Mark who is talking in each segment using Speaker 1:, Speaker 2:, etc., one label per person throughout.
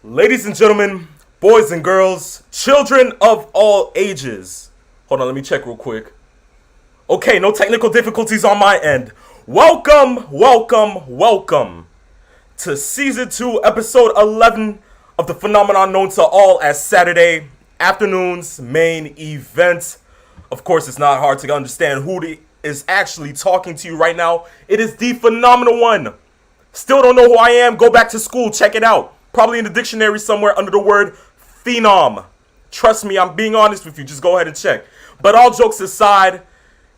Speaker 1: Ladies and gentlemen, boys and girls, children of all ages. Hold on, let me check real quick. Okay, no technical difficulties on my end. Welcome to Season 2, Episode 11 of the phenomenon known to all as Saturday afternoon's main event. Of course, it's not hard to understand who is actually talking to you right now. It is the phenomenal one. Still don't know who I am? Go back to school, check it out. Probably in the dictionary somewhere under the word phenom. Trust me, I'm being honest with you. Just go ahead and check. But all jokes aside,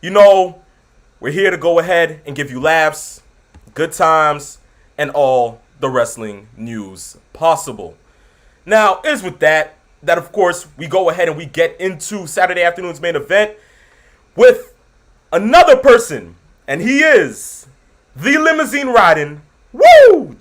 Speaker 1: we're here to go ahead and give you laughs, good times, and all the wrestling news possible. Now, it is with that of course we go ahead and we get into Saturday afternoon's main event with another person, and he is the limousine riding,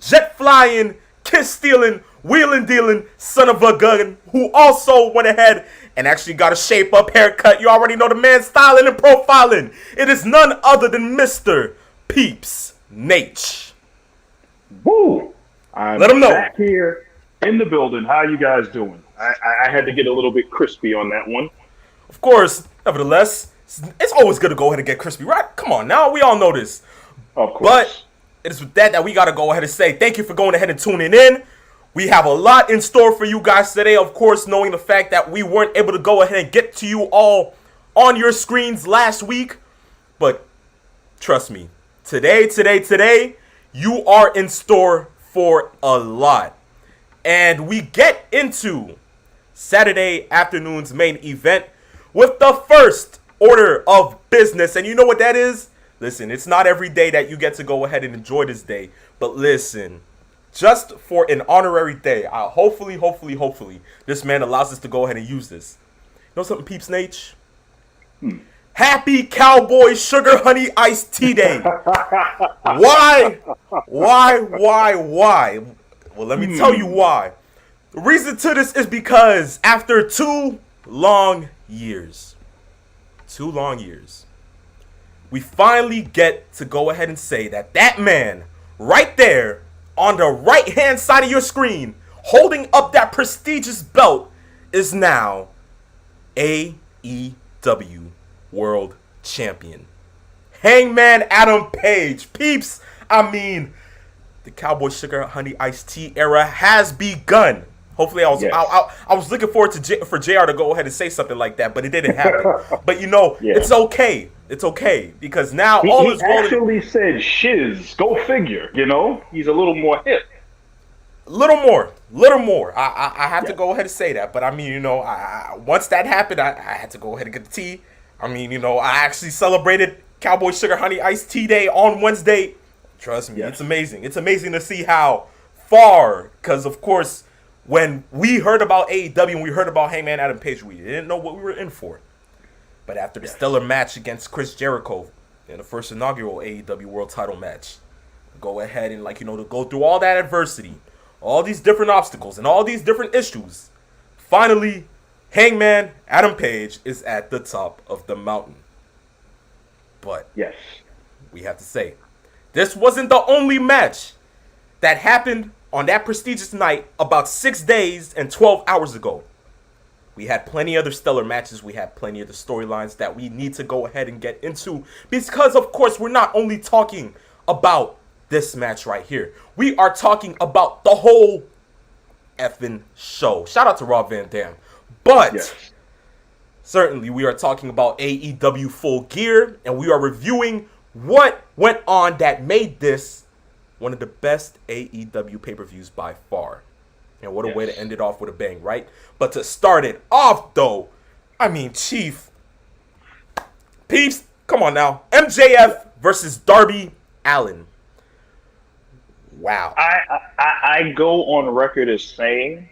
Speaker 1: jet flying, kiss stealing, wheeling dealing son of a gun who also went ahead and actually got a shape up haircut. You already know the man styling and profiling. It is none other than Mr. Peeps Nate.
Speaker 2: Woo! I'm
Speaker 1: Let him know.
Speaker 2: Back here in the building. How you guys doing? I had to get a little bit crispy on that one.
Speaker 1: Of course, nevertheless, it's always good to go ahead and get crispy, right? Come on now, we all know this.
Speaker 2: Of course.
Speaker 1: But it is with that we got to go ahead and say thank you for going ahead and tuning in. We have a lot in store for you guys today, of course, knowing the fact that we weren't able to go ahead and get to you all on your screens last week. But trust me, today, you are in store for a lot. And we get into Saturday afternoon's main event with the first order of business. And you know what that is? Listen, it's not every day that you get to go ahead and enjoy this day. But listen, just for an honorary day, hopefully, this man allows us to go ahead and use this. You know something, Peeps Nate? Happy Cowboy Sugar Honey Iced Tea Day. Why? Well, let me tell you why. The reason to this is because after 2 long years, we finally get to go ahead and say that man right there on the right-hand side of your screen, holding up that prestigious belt, is now AEW World Champion. Hangman Adam Page. Peeps, the Cowboy Sugar Honey Iced Tea era has begun. Hopefully, I was looking forward for JR to go ahead and say something like that, but it didn't happen. But It's okay. It's okay because now
Speaker 2: he
Speaker 1: is
Speaker 2: actually said shiz. Go figure. He's a little more hip.
Speaker 1: Little more. I have to go ahead and say that. But once that happened, I had to go ahead and get the tea. I actually celebrated Cowboy Sugar Honey Iced Tea Day on Wednesday. Trust me, It's amazing. It's amazing to see how far, because of course, when we heard about AEW and we heard about Hangman Adam Page, we didn't know what we were in for. But after the stellar match against Chris Jericho in the first inaugural AEW World Title match, go ahead and to go through all that adversity, all these different obstacles, and all these different issues, finally, Hangman Adam Page is at the top of the mountain. But we have to say, this wasn't the only match that happened on that prestigious night about 6 days and 12 hours ago. We had plenty other stellar matches. We had plenty of the storylines that we need to go ahead and get into. Because, of course, we're not only talking about this match right here. We are talking about the whole effing show. Shout out to Rob Van Dam. But certainly we are talking about AEW Full Gear. And we are reviewing what went on that made this one of the best AEW pay-per-views by far. And what a way to end it off with a bang, right? But to start it off, though, Chief, Peeps, come on now. MJF versus Darby Allen. Wow.
Speaker 2: I go on record as saying,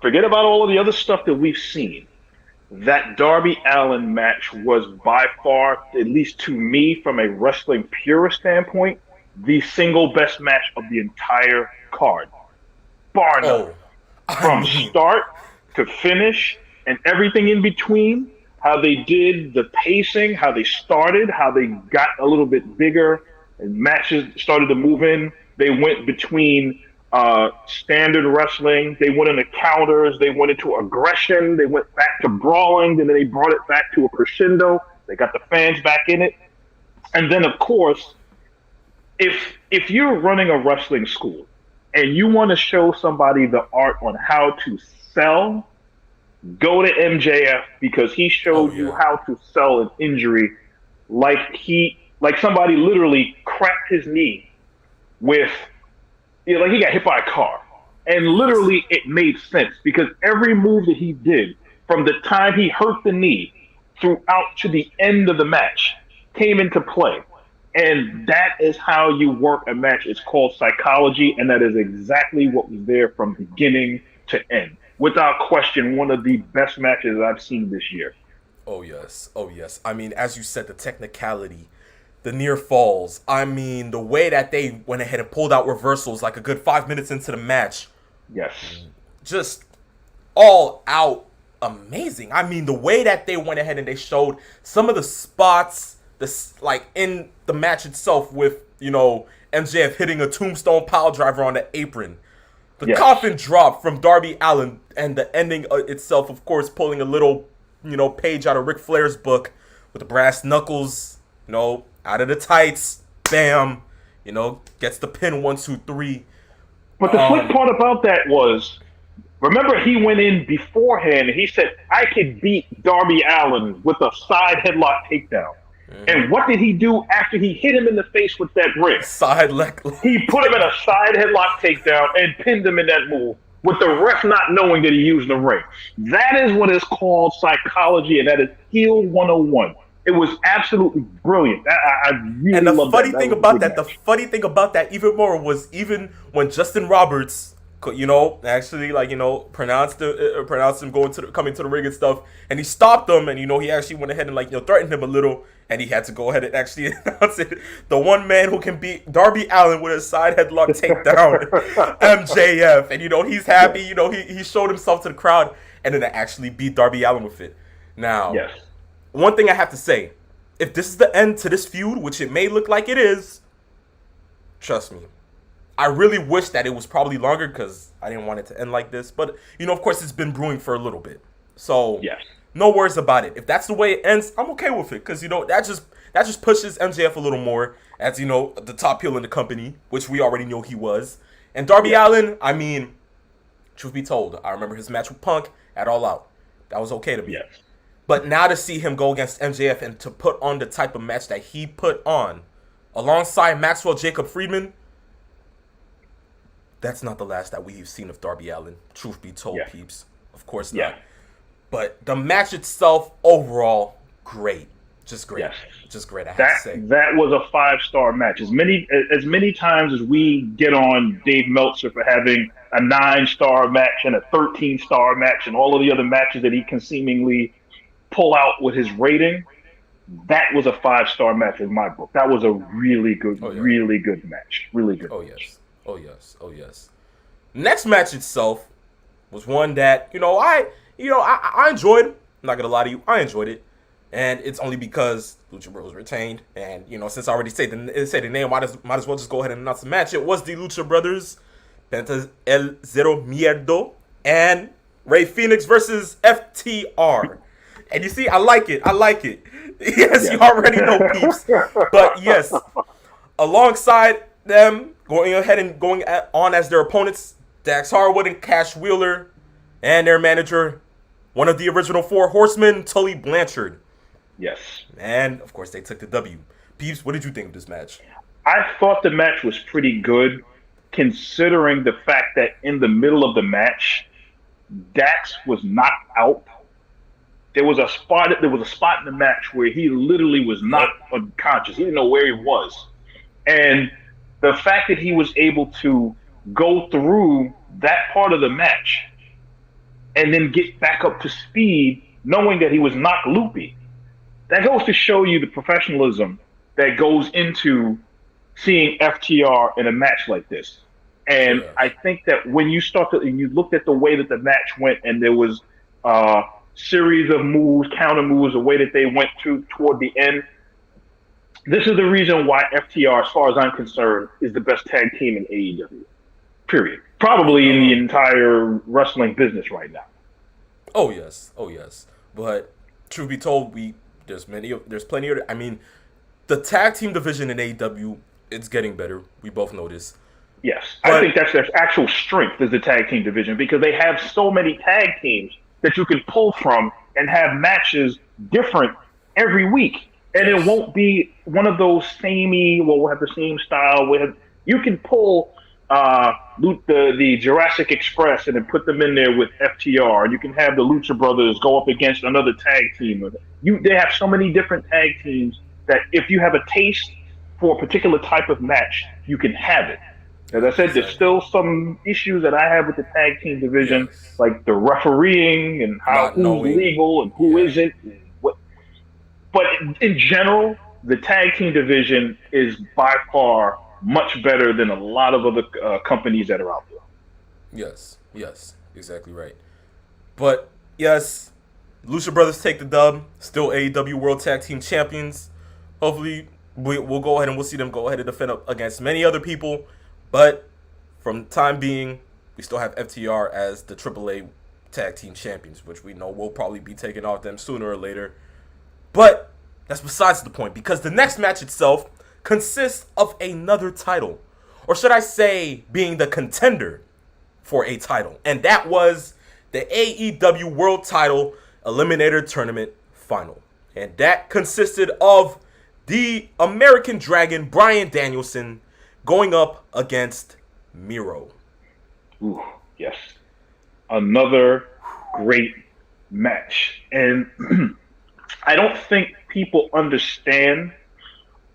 Speaker 2: forget about all of the other stuff that we've seen. That Darby Allen match was by far, at least to me, from a wrestling purist standpoint, the single best match of the entire card. Bar none. From start to finish and everything in between, how they did the pacing, how they started, how they got a little bit bigger, and matches started to move in. They went between standard wrestling. They went into counters. They went into aggression. They went back to brawling. And then they brought it back to a crescendo. They got the fans back in it. And then, of course, if you're running a wrestling school and you want to show somebody the art on how to sell, go to MJF, because he showed you how to sell an injury like somebody literally cracked his knee with, like he got hit by a car. And literally it made sense because every move that he did from the time he hurt the knee throughout to the end of the match came into play. And that is how you work a match. It's called psychology, and that is exactly what was there from beginning to end. Without question, one of the best matches I've seen this year.
Speaker 1: Oh, yes. Oh, yes. I mean, as you said, the technicality, the near falls. I mean, the way that they went ahead and pulled out reversals like a good 5 minutes into the match.
Speaker 2: Yes.
Speaker 1: Just all out amazing. I mean, the way that they went ahead and they showed some of the spots, like in the match itself with, MJF hitting a tombstone pile driver on the apron. The coffin drop from Darby Allen, and the ending itself, of course, pulling a little, page out of Ric Flair's book with the brass knuckles, out of the tights, bam, gets the pin 1, 2, 3.
Speaker 2: But the flip part about that was, remember he went in beforehand and he said, I could beat Darby Allen with a side headlock takedown. Mm-hmm. And what did he do after he hit him in the face with that ring?
Speaker 1: Side leg.
Speaker 2: He put him in a side headlock takedown and pinned him in that move with the ref not knowing that he used the ring. That is what is called psychology, and that is heel 101. It was absolutely brilliant. I really
Speaker 1: and the
Speaker 2: love
Speaker 1: funny
Speaker 2: that.
Speaker 1: thing about that, the funny thing about that even more was even when Justin Roberts, actually pronounced him coming to the ring and stuff, and he stopped him, and he actually went ahead and threatened him a little, and he had to go ahead and actually announce it. The one man who can beat Darby Allen with a side headlock takedown, MJF, and he's happy. He showed himself to the crowd, and then actually beat Darby Allen with it. Now,
Speaker 2: yes.
Speaker 1: One thing I have to say, if this is the end to this feud, which it may look like it is, trust me, I really wish that it was probably longer because I didn't want it to end like this. But, of course, it's been brewing for a little bit. So,
Speaker 2: yes.
Speaker 1: No worries about it. If that's the way it ends, I'm okay with it because, that just pushes MJF a little more as, the top heel in the company, which we already know he was. And Darby Allen, I mean, truth be told, I remember his match with Punk at All Out. That was okay to me.
Speaker 2: Yes.
Speaker 1: But now to see him go against MJF and to put on the type of match that he put on alongside Maxwell Jacob Friedman, that's not the last that we've seen of Darby Allen. Truth be told, peeps. Of course not. But the match itself, overall, great. Just great. Yes. Just great, I have to say.
Speaker 2: That was a 5-star match. As many times as we get on Dave Meltzer for having a 9-star match and a 13-star match and all of the other matches that he can seemingly pull out with his rating, that was a 5-star match in my book. That was a really good, really good match. Really good.
Speaker 1: Oh, yes. Oh, yes. Oh, yes. Next match itself was one that, I enjoyed. I'm not going to lie to you. I enjoyed it. And it's only because Lucha Bros retained. And, since I already said the name, might as well just go ahead and announce the match. It was the Lucha Brothers, Penta El Zero Miedo, and Rey Fenix versus FTR. And you see, I like it. Yes, you already know, peeps. But yes, alongside them, going ahead and going on as their opponents, Dax Harwood and Cash Wheeler, and their manager, one of the original 4 Horsemen, Tully Blanchard.
Speaker 2: Yes.
Speaker 1: And, of course, they took the W. Peeps, what did you think of this match?
Speaker 2: I thought the match was pretty good, considering the fact that in the middle of the match, Dax was knocked out. There was a spot in the match where he literally was knocked unconscious. He didn't know where he was. And the fact that he was able to go through that part of the match and then get back up to speed, knowing that he was not loopy, that goes to show you the professionalism that goes into seeing FTR in a match like this. And I think that when you you looked at the way that the match went, and there was series of moves, counter moves, the way that they went toward the end. This is the reason why FTR, as far as I'm concerned, is the best tag team in AEW. Period. Probably in the entire wrestling business right now.
Speaker 1: Oh yes. But truth be told, there's plenty of. I mean, the tag team division in AEW, it's getting better. We both know this.
Speaker 2: Yes, I think that's their actual strength is the tag team division because they have so many tag teams that you can pull from and have matches different every week, and it won't be one of those samey. Well, we'll have the same style. You can pull the Jurassic Express and then put them in there with FTR, and you can have the Lucha Brothers go up against another tag team. They have so many different tag teams that if you have a taste for a particular type of match, you can have it. As I said, there's still some issues that I have with the tag team division, like the refereeing and who's legal and who isn't. But in general, the tag team division is by far much better than a lot of other companies that are out there.
Speaker 1: Yes, exactly right. But yes, Lucha Brothers take the dub. Still AEW World Tag Team Champions. Hopefully, we'll go ahead and we'll see them go ahead and defend up against many other people. But from the time being, we still have FTR as the AAA Tag Team Champions, which we know will probably be taking off them sooner or later. But that's besides the point, because the next match itself consists of another title. Or should I say, being the contender for a title. And that was the AEW World Title Eliminator Tournament Final. And that consisted of the American Dragon, Bryan Danielson, going up against Miro.
Speaker 2: Ooh, yes. Another great match. And I don't think people understand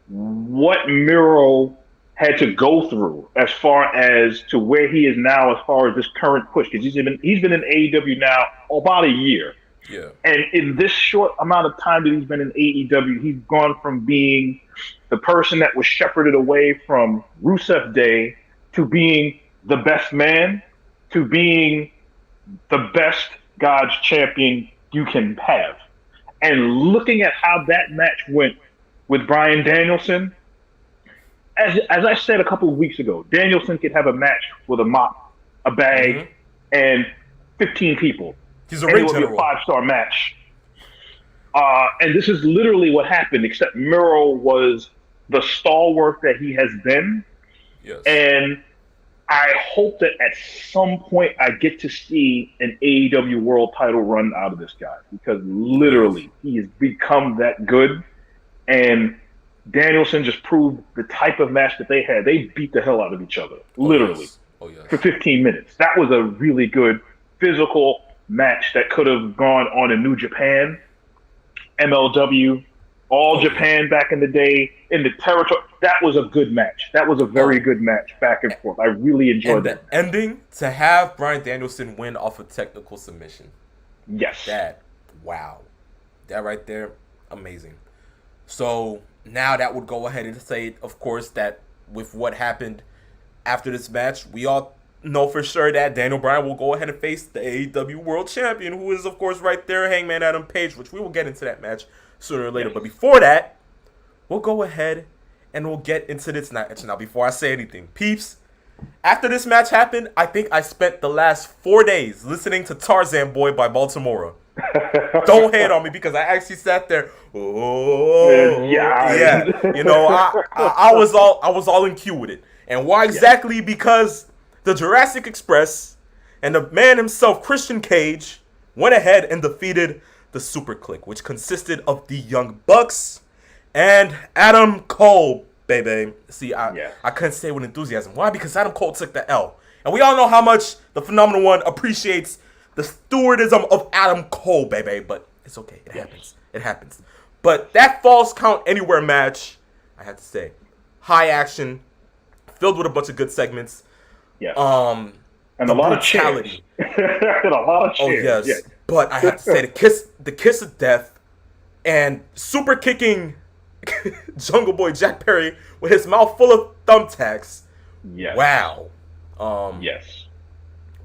Speaker 2: what Miro had to go through as far as to where he is now as far as this current push. Because he's been in AEW now about a year.
Speaker 1: Yeah.
Speaker 2: And in this short amount of time that he's been in AEW, he's gone from being the person that was shepherded away from Rusev Day to being the best man to being the best God's champion you can have. And looking at how that match went with Bryan Danielson, as I said a couple of weeks ago, Danielson could have a match with a mop, a bag, and 15 people.
Speaker 1: He's a ring general.
Speaker 2: It would be a 5-star match. And this is literally what happened, except Miro was the stalwart that he has been.
Speaker 1: Yes.
Speaker 2: And I hope that at some point I get to see an AEW world title run out of this guy, because literally he has become that good. And Danielson just proved the type of match that they had. They beat the hell out of each other, literally, for 15 minutes. That was a really good physical match that could have gone on in New Japan, MLW, All Japan back in the day, in the territory. That was a good match. That was a very good match, back and forth. I really enjoyed that.
Speaker 1: The ending, to have Bryan Danielson win off a technical submission.
Speaker 2: Yes.
Speaker 1: Wow. That right there, amazing. So now that would go ahead and say, of course, that with what happened after this match, we all know for sure that Daniel Bryan will go ahead and face the AEW World Champion, who is, of course, right there, Hangman Adam Page, which we will get into that match sooner or later. But before that, we'll go ahead and we'll get into this match. Now, before I say anything, peeps, after this match happened, I think I spent the last 4 days listening to Tarzan Boy by Baltimore. Don't hate on me, because I actually sat there. Yeah. You know, I was all in queue with it. And why exactly? Yeah. Because the Jurassic Express and the man himself, Christian Cage, went ahead and defeated the Super Clique, which consisted of the Young Bucks and Adam Cole, baby. See, I couldn't say it with enthusiasm. Why? Because Adam Cole took the L. And we all know how much the Phenomenal One appreciates the stewardism of Adam Cole, baby. But it's okay. It happens. It happens. But that Falls Count Anywhere match, I have to say, high action, filled with a bunch of good segments.
Speaker 2: Yeah. And a lot of cheers. And a lot of cheers.
Speaker 1: Oh, yes. But I have to say, the kiss of death and super kicking Jungle Boy Jack Perry with his mouth full of thumbtacks.
Speaker 2: Yes.
Speaker 1: Wow.
Speaker 2: Yes.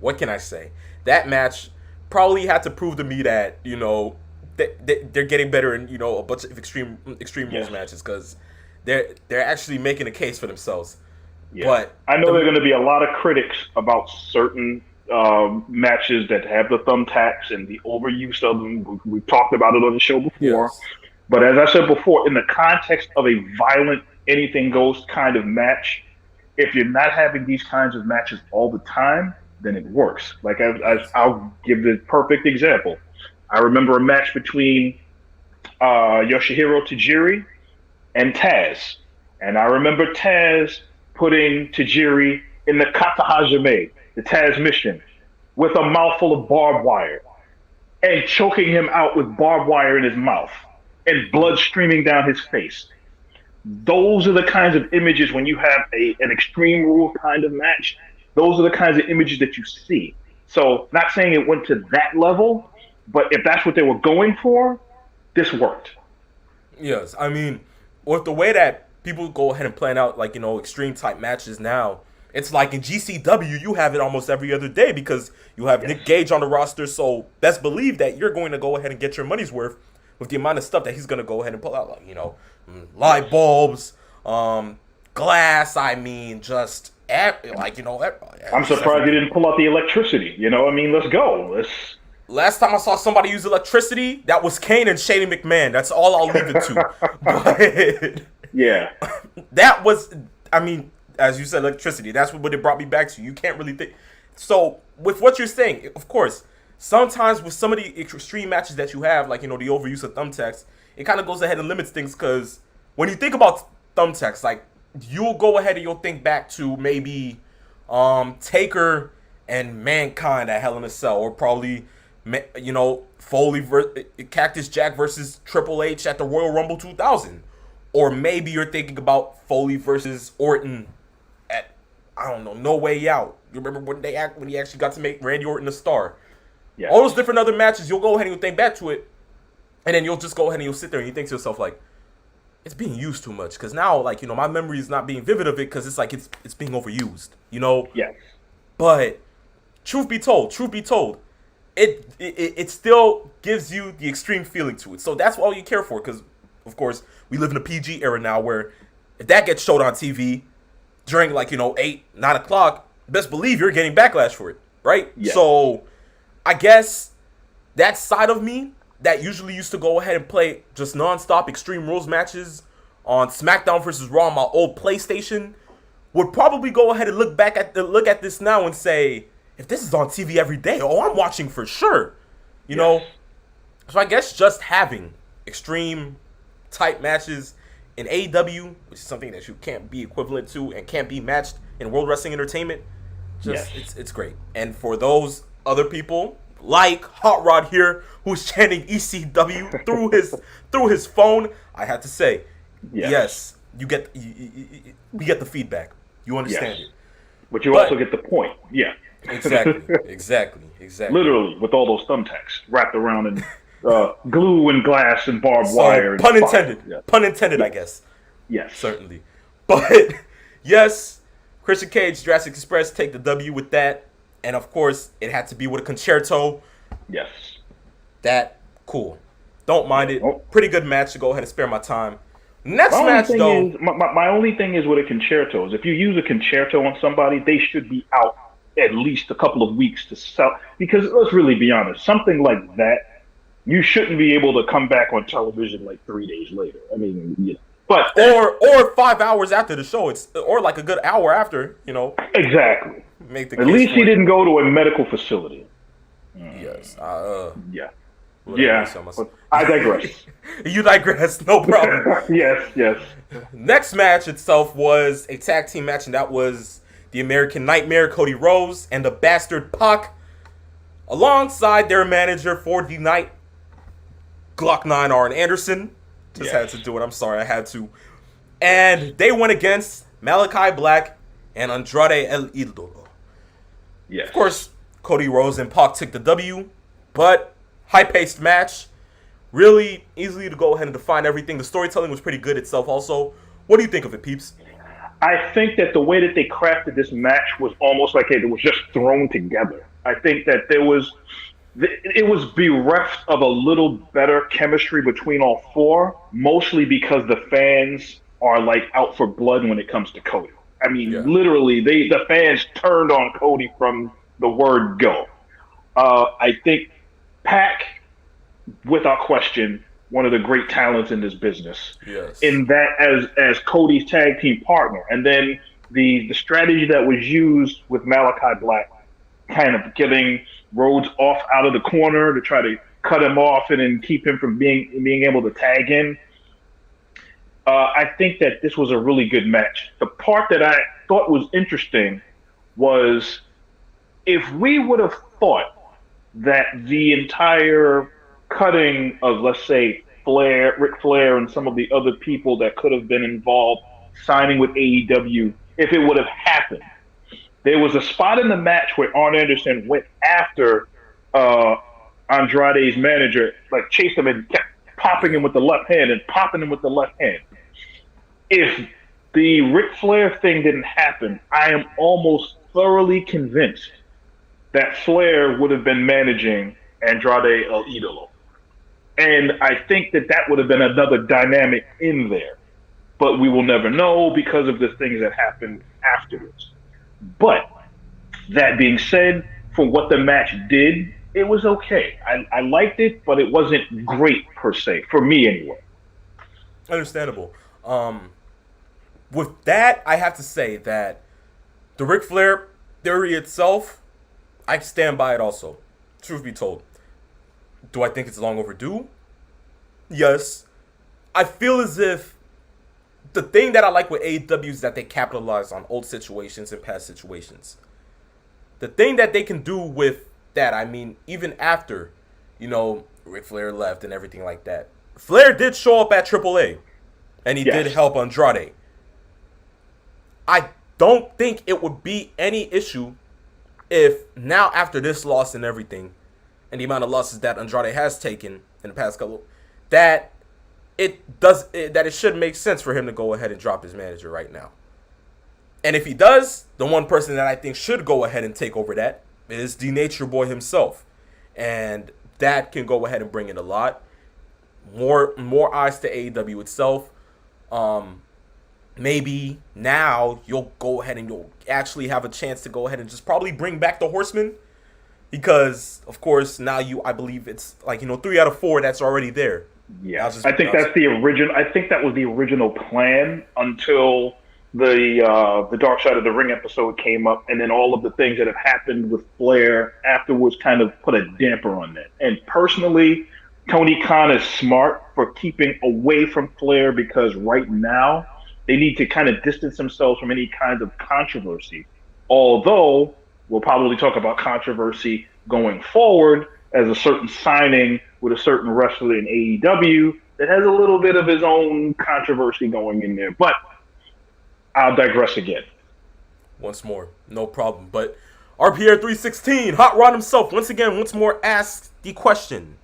Speaker 1: What can I say? That match probably had to prove to me that, you know, they're getting better in, you know, a bunch of extreme rules matches, because they're actually making a case for themselves.
Speaker 2: Yeah,
Speaker 1: But
Speaker 2: I know there are going to be a lot of critics about certain matches that have the thumbtacks and the overuse of them. We've talked about it on the show before.
Speaker 1: yes,
Speaker 2: But as I said before, in the context of a violent, anything goes kind of match, if you're not having these kinds of matches all the time, then it works. Like
Speaker 1: yes,
Speaker 2: I'll give the perfect example. I remember a match between Yoshihiro Tajiri and Taz. And I remember Taz putting Tajiri in the kata hajime, the Taz mission, with a mouthful of barbed wire and choking him out with barbed wire in his mouth and blood streaming down his face. Those are the kinds of images when you have an Extreme Rule kind of match. Those are the kinds of images that you see. So, not saying it went to that level, but if that's what they were going for, this worked.
Speaker 1: yes. I mean, with the way that people go ahead and plan out, like, extreme type matches now, it's like in GCW, you have it almost every other day because you have Nick Gage on the roster. So, best believe that you're going to go ahead and get your money's worth with the amount of stuff that he's going to go ahead and pull out. Like, light bulbs, glass, I mean, just,
Speaker 2: I'm surprised he didn't pull out the electricity. Let's go.
Speaker 1: Last time I saw somebody use electricity, that was Kane and Shane McMahon. That's all I'll leave it to. But
Speaker 2: Yeah.
Speaker 1: that was, I mean, as you said, electricity. That's what it brought me back to. You can't really think. So, with what you're saying, of course, sometimes with some of the extreme matches that you have, like, the overuse of thumbtacks, it kind of goes ahead and limits things because when you think about thumbtacks, like, you'll go ahead and you'll think back to maybe Taker and Mankind at Hell in a Cell, or probably, Foley, Cactus Jack versus Triple H at the Royal Rumble 2000. Or maybe you're thinking about Foley versus Orton at, I don't know, No Way Out. You remember when he actually got to make Randy Orton a star?
Speaker 2: Yeah.
Speaker 1: All those different other matches, you'll go ahead and you'll think back to it, and then you'll just go ahead and you'll sit there and you think to yourself, like, it's being used too much. Because now, like, my memory is not being vivid of it because it's like it's being overused,
Speaker 2: Yes.
Speaker 1: But truth be told, it still gives you the extreme feeling to it. So that's all you care for because, of course, we live in a PG era now where if that gets showed on TV during, like, 8, 9 o'clock, best believe you're getting backlash for it, right?
Speaker 2: Yes.
Speaker 1: So I guess that side of me that usually used to go ahead and play just nonstop Extreme Rules matches on SmackDown versus Raw on my old PlayStation would probably go ahead and look at this now and say, if this is on TV every day, I'm watching for sure. You know? So I guess just having extreme type matches in AEW, which is something that you can't be equivalent to and can't be matched in World Wrestling Entertainment, it's great. And for those other people like Hot Rod here, who's chanting ECW through his phone, I had to say, yes, we get the feedback. You understand it.
Speaker 2: But you also get the point. Yeah.
Speaker 1: Exactly.
Speaker 2: Literally, with all those thumbtacks wrapped around in glue and glass and barbed wire. And
Speaker 1: pun intended.
Speaker 2: Yeah.
Speaker 1: Pun intended, I guess.
Speaker 2: Yes.
Speaker 1: Certainly. But, yes, Christian Cage, Jurassic Express, take the W with that. And, of course, it had to be with a concerto.
Speaker 2: Yes.
Speaker 1: That, cool. Don't mind it.
Speaker 2: Oh.
Speaker 1: Pretty good match to go ahead and spare my time. Next match, though.
Speaker 2: My only thing is with a concerto is if you use a concerto on somebody, they should be out at least a couple of weeks to sell. Because let's really be honest, something like that, you shouldn't be able to come back on television like 3 days later. I mean, but
Speaker 1: or 5 hours after the show, or like a good hour after,
Speaker 2: Exactly.
Speaker 1: Make the
Speaker 2: at least he didn't go to a medical facility.
Speaker 1: Yes.
Speaker 2: But I digress.
Speaker 1: You digress, no problem.
Speaker 2: Yes.
Speaker 1: Next match itself was a tag team match, and that was the American Nightmare, Cody Rhodes, and the Bastard Pac, alongside their manager for the night, Glock 9 Arn Anderson. Had to do it. I'm sorry, I had to. And they went against Malachi Black and Andrade El Idolo.
Speaker 2: Yes.
Speaker 1: Of course, Cody Rhodes and Pac took the W, but high-paced match. Really easily to go ahead and define everything. The storytelling was pretty good itself also. What do you think of it, peeps?
Speaker 2: I think that the way that they crafted this match was almost like it was just thrown together. I think that it was bereft of a little better chemistry between all four, mostly because the fans are like out for blood when it comes to Cody. I mean,
Speaker 1: Yeah.
Speaker 2: literally, the fans turned on Cody from the word go. I think Pac, without question, one of the great talents in this business.
Speaker 1: Yes.
Speaker 2: In that, as Cody's tag team partner, and then the strategy that was used with Malachi Black, kind of getting Rhodes off out of the corner to try to cut him off and then keep him from being able to tag in. I think that this was a really good match. The part that I thought was interesting was if we would have thought that the entire cutting of, let's say, Ric Flair, and some of the other people that could have been involved signing with AEW, if it would have happened, there was a spot in the match where Arn Anderson went after Andrade's manager, like chased him and kept popping him with the left hand and popping him with the left hand. If the Ric Flair thing didn't happen, I am almost thoroughly convinced that Flair would have been managing Andrade El Idolo. And I think that would have been another dynamic in there. But we will never know because of the things that happened afterwards. But that being said, for what the match did, it was okay. I liked it, but it wasn't great per se, for me anyway.
Speaker 1: Understandable. With that, I have to say that the Ric Flair theory itself, I stand by it also. Truth be told. Do I think it's long overdue? Yes. I feel as if the thing that I like with AEW is that they capitalize on old situations and past situations. The thing that they can do with that, I mean, even after, Ric Flair left and everything like that. Flair did show up at AAA, and he did help Andrade. I don't think it would be any issue if now after this loss and everything, and the amount of losses that Andrade has taken in the past couple, that it should make sense for him to go ahead and drop his manager right now. And if he does, the one person that I think should go ahead and take over that is the Nature Boy himself. And that can go ahead and bring in a lot. More eyes to AEW itself. Maybe now you'll go ahead and you'll actually have a chance to go ahead and just probably bring back the Horsemen. Because, of course, now I believe it's like, 3 out of 4 that's already there.
Speaker 2: Yeah, I think that's the original. I think that was the original plan until the Dark Side of the Ring episode came up, and then all of the things that have happened with Flair afterwards kind of put a damper on that. And personally, Tony Khan is smart for keeping away from Flair because right now they need to kind of distance themselves from any kind of controversy. Although we'll probably talk about controversy going forward as a certain signing with a certain wrestler in AEW that has a little bit of his own controversy going in there. But I'll digress again.
Speaker 1: Once more, no problem. But RPR 316, Hot Rod himself, once more asks the question.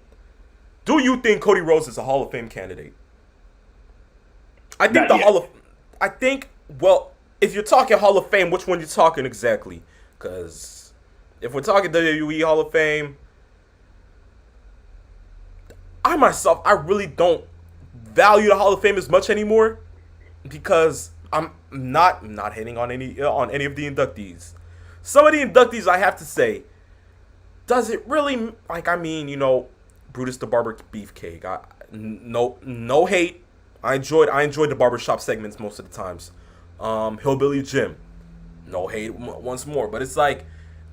Speaker 1: Do you think Cody Rhodes is a Hall of Fame candidate? I think if you're talking Hall of Fame, which one you talking exactly? Because if we're talking WWE Hall of Fame, I really don't value the Hall of Fame as much anymore because I'm not hitting on any of the inductees. Some of the inductees, I have to say, does it really Brutus the Barber Beefcake? No hate. I enjoyed the barbershop segments most of the times. Hillbilly Jim, no hate once more. But it's like,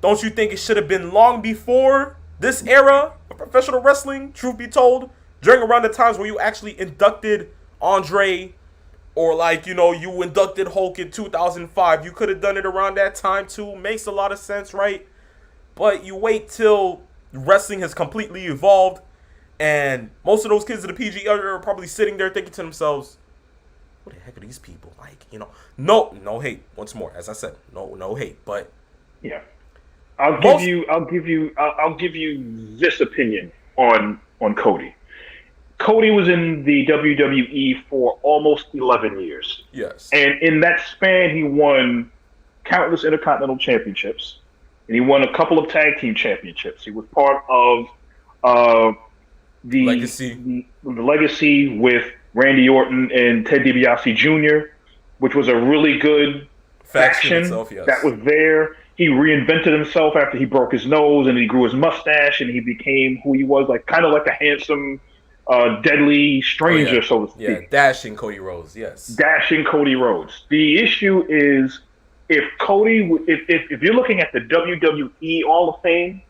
Speaker 1: don't you think it should have been long before this era of professional wrestling, truth be told, during around the times where you actually inducted Andre or you inducted Hulk in 2005. You could have done it around that time too. Makes a lot of sense, right? But you wait till wrestling has completely evolved and most of those kids in the PG era are probably sitting there thinking to themselves, what the heck are these people? No hate. Once more, as I said, no hate, but
Speaker 2: yeah. I'll give you this opinion on Cody. Cody was in the WWE for almost 11 years.
Speaker 1: Yes.
Speaker 2: And in that span, he won countless Intercontinental Championships, and he won a couple of Tag Team Championships. He was part of the legacy with Randy Orton and Ted DiBiase Jr., which was a really good
Speaker 1: faction itself, yes.
Speaker 2: that was there. He reinvented himself after he broke his nose and he grew his mustache and he became who he was, like kind of like a handsome, deadly stranger, so to speak.
Speaker 1: Yeah, dashing Cody Rhodes, yes.
Speaker 2: Dashing Cody Rhodes. The issue is if you're looking at the WWE Hall of Fame,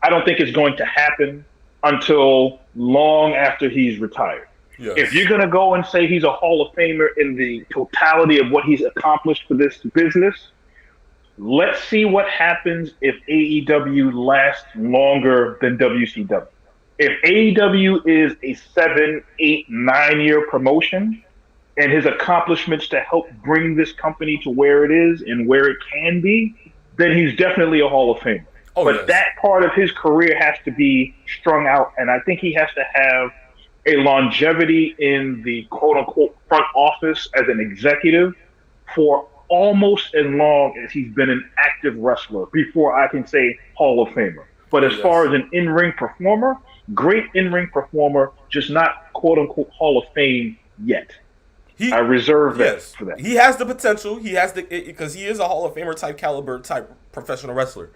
Speaker 2: I don't think it's going to happen until long after he's retired.
Speaker 1: Yes.
Speaker 2: If you're going to go and say he's a Hall of Famer in the totality of what he's accomplished for this business, let's see what happens if AEW lasts longer than WCW. If AEW is a 7, 8, 9-year promotion and his accomplishments to help bring this company to where it is and where it can be, then he's definitely a Hall of Famer. But that part of his career has to be strung out, and I think he has to have a longevity in the quote-unquote front office as an executive for almost as long as he's been an active wrestler before I can say Hall of Famer. But as far as an in-ring performer, great in-ring performer, just not quote-unquote Hall of Fame yet. I reserve that for that.
Speaker 1: He has the potential. He has because he is a Hall of Famer type caliber type professional wrestler.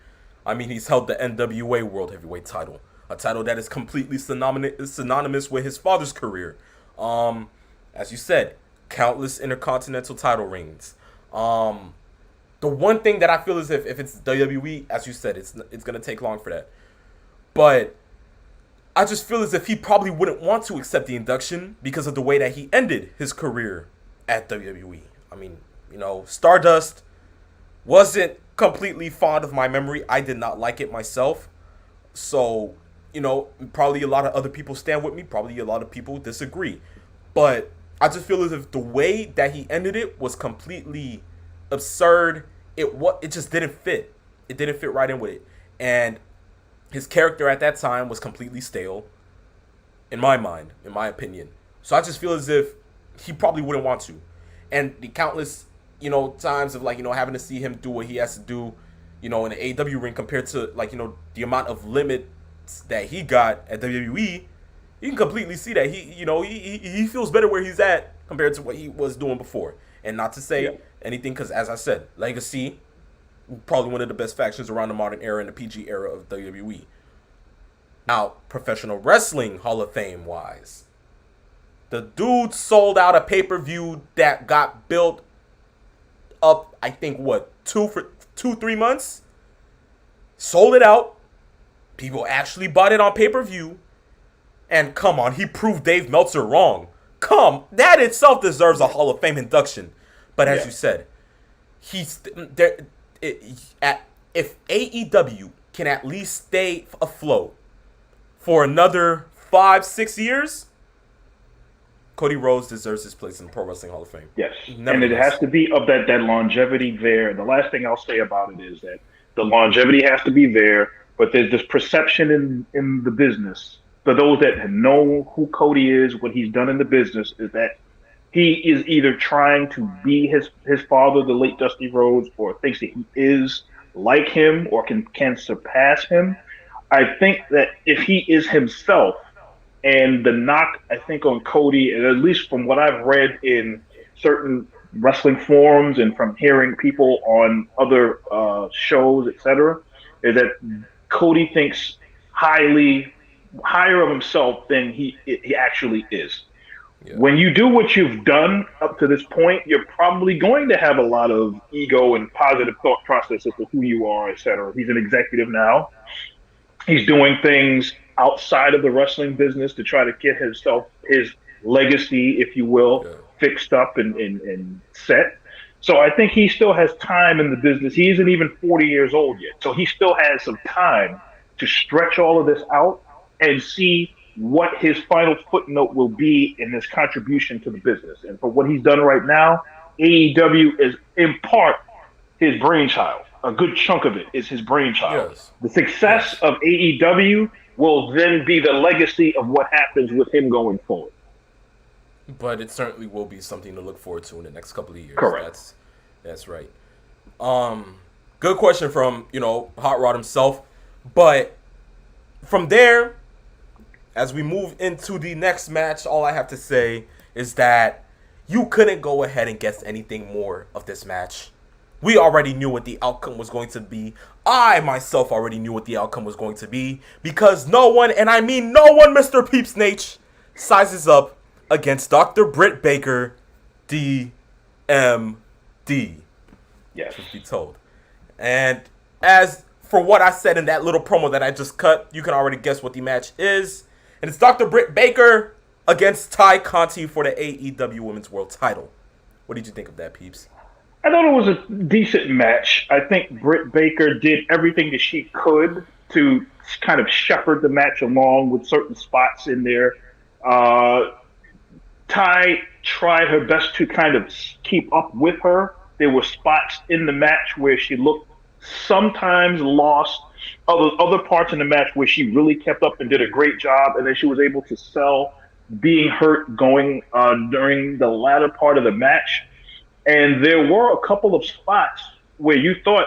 Speaker 1: I mean, he's held the NWA World Heavyweight title, a title that is completely synonymous with his father's career. As you said, countless intercontinental title reigns. The one thing that I feel is if it's WWE, as you said, it's gonna take long for that. But I just feel as if he probably wouldn't want to accept the induction because of the way that he ended his career at WWE. I mean, Stardust wasn't completely fond of my memory. I did not like it myself. So, probably a lot of other people stand with me. Probably a lot of people disagree. But I just feel as if the way that he ended it was completely absurd. It just didn't fit. It didn't fit right in with it. And his character at that time was completely stale, in my mind, in my opinion. So I just feel as if he probably wouldn't want to. And the countless, times of having to see him do what he has to do, in the AEW ring compared to the amount of limits that he got at WWE, you can completely see that he feels better where he's at compared to what he was doing before. And not to say anything, because as I said, Legacy, probably one of the best factions around the modern era and the PG era of WWE. Now, professional wrestling Hall of Fame wise, the dude sold out a pay-per-view that got built up, I think, 2-3 months? Sold it out. People actually bought it on pay-per-view. And come on, he proved Dave Meltzer wrong. That itself deserves a Hall of Fame induction. But as you said, if AEW can at least stay afloat for another 5-6 years, Cody Rhodes deserves his place in the Pro Wrestling Hall of Fame.
Speaker 2: Yes, and it has to be of that longevity there. The last thing I'll say about it is that the longevity has to be there, but there's this perception in the business, for those that know who Cody is, what he's done in the business, is that he is either trying to be his father, the late Dusty Rhodes, or thinks that he is like him or can surpass him. I think that if he is himself, and the knock, I think, on Cody, and at least from what I've read in certain wrestling forums and from hearing people on other shows, etc., is that Cody thinks higher of himself than he actually is. Yeah. When you do what you've done up to this point, you're probably going to have a lot of ego and positive thought processes of who you are, etc. He's an executive now. He's doing things outside of the wrestling business to try to get his legacy, if you will, fixed up and set. So I think he still has time in the business. He isn't even 40 years old yet. So he still has some time to stretch all of this out and see what his final footnote will be in his contribution to the business. And for what he's done right now, AEW is in part his brainchild. A good chunk of it is his brainchild. Yes. The success of AEW will then be the legacy of what happens with him going forward.
Speaker 1: But it certainly will be something to look forward to in the next couple of years.
Speaker 2: Correct.
Speaker 1: That's right. Good question from, Hot Rod himself. But from there, as we move into the next match, all I have to say is that you couldn't go ahead and guess anything more of this match. We already knew what the outcome was going to be. I myself already knew what the outcome was going to be because no one, and I mean no one, Mr. Peeps Nate, sizes up against Dr. Britt Baker, DMD.
Speaker 2: Yes.
Speaker 1: Truth be told. And as for what I said in that little promo that I just cut, you can already guess what the match is. And it's Dr. Britt Baker against Ty Conti for the AEW Women's World Title. What did you think of that, Peeps?
Speaker 2: I thought it was a decent match. I think Britt Baker did everything that she could to kind of shepherd the match along with certain spots in there. Ty tried her best to kind of keep up with her. There were spots in the match where she looked sometimes lost. Other parts in the match where she really kept up and did a great job, and then she was able to sell being hurt going during the latter part of the match. And there were a couple of spots where you thought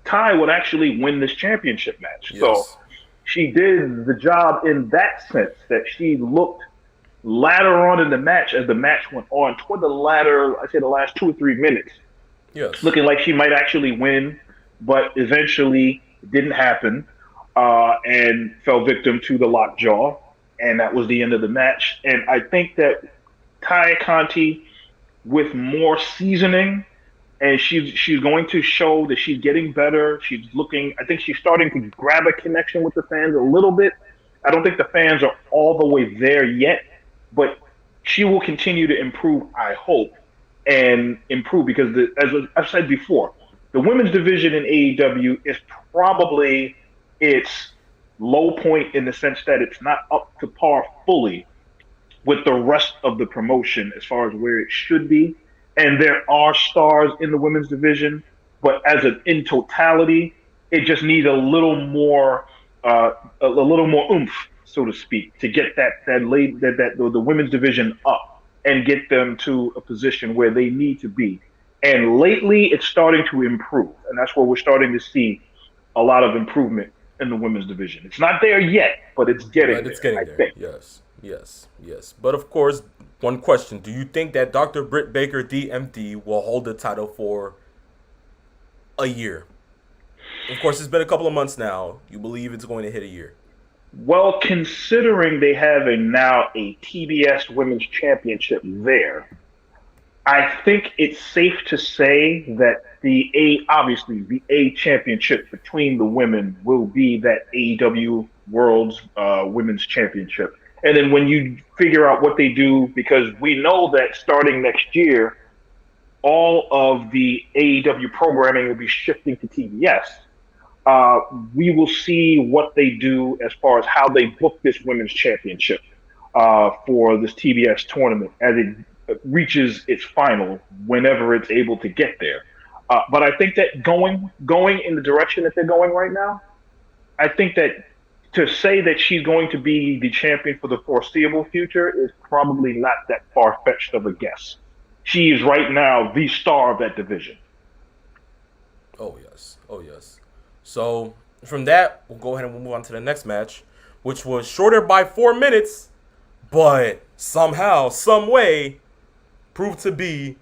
Speaker 2: Ty would actually win this championship match.
Speaker 1: Yes.
Speaker 2: So she did the job in that sense, that she looked later on in the match, as the match went on, toward the latter, I'd say the last 2 or 3 minutes,
Speaker 1: Yes.
Speaker 2: looking like she might actually win, but eventually it didn't happen, and fell victim to the lockjaw, and that was the end of the match. And I think that Ty Conti, with more seasoning, and she's going to show that she's getting better. She's looking, I think she's starting to grab a connection with the fans a little bit. I don't think the fans are all the way there yet, but she will continue to improve, I hope, and improve because, as I've said before, the women's division in AEW is probably its low point in the sense that it's not up to par fully with the rest of the promotion as far as where it should be. And there are stars in the women's division, but in totality, it just needs a little more oomph, so to speak, to get the women's division up and get them to a position where they need to be. And lately, it's starting to improve, and that's where we're starting to see a lot of improvement in the women's division. It's not there yet, but it's getting there.
Speaker 1: It's getting
Speaker 2: I
Speaker 1: there.
Speaker 2: think.
Speaker 1: Yes. But of course, one question: do you think that Dr. Britt Baker, DMD, will hold the title for a year? Of course, it's been a couple of months now. You believe it's going to hit a year?
Speaker 2: Well, considering they have now a TBS Women's Championship there, I think it's safe to say that the A championship between the women will be that AEW World's Women's Championship. And then when you figure out what they do, because we know that starting next year, all of the AEW programming will be shifting to TBS. We will see what they do as far as how they book this women's championship for this TBS tournament as it reaches its final, whenever it's able to get there. But I think that going in the direction that they're going right now, I think that to say that she's going to be the champion for the foreseeable future is probably not that far-fetched of a guess. She is right now the star of that division.
Speaker 1: Oh, yes. So, from that, we'll go ahead and move on to the next match, which was shorter by 4 minutes, but somehow, some way, proved to be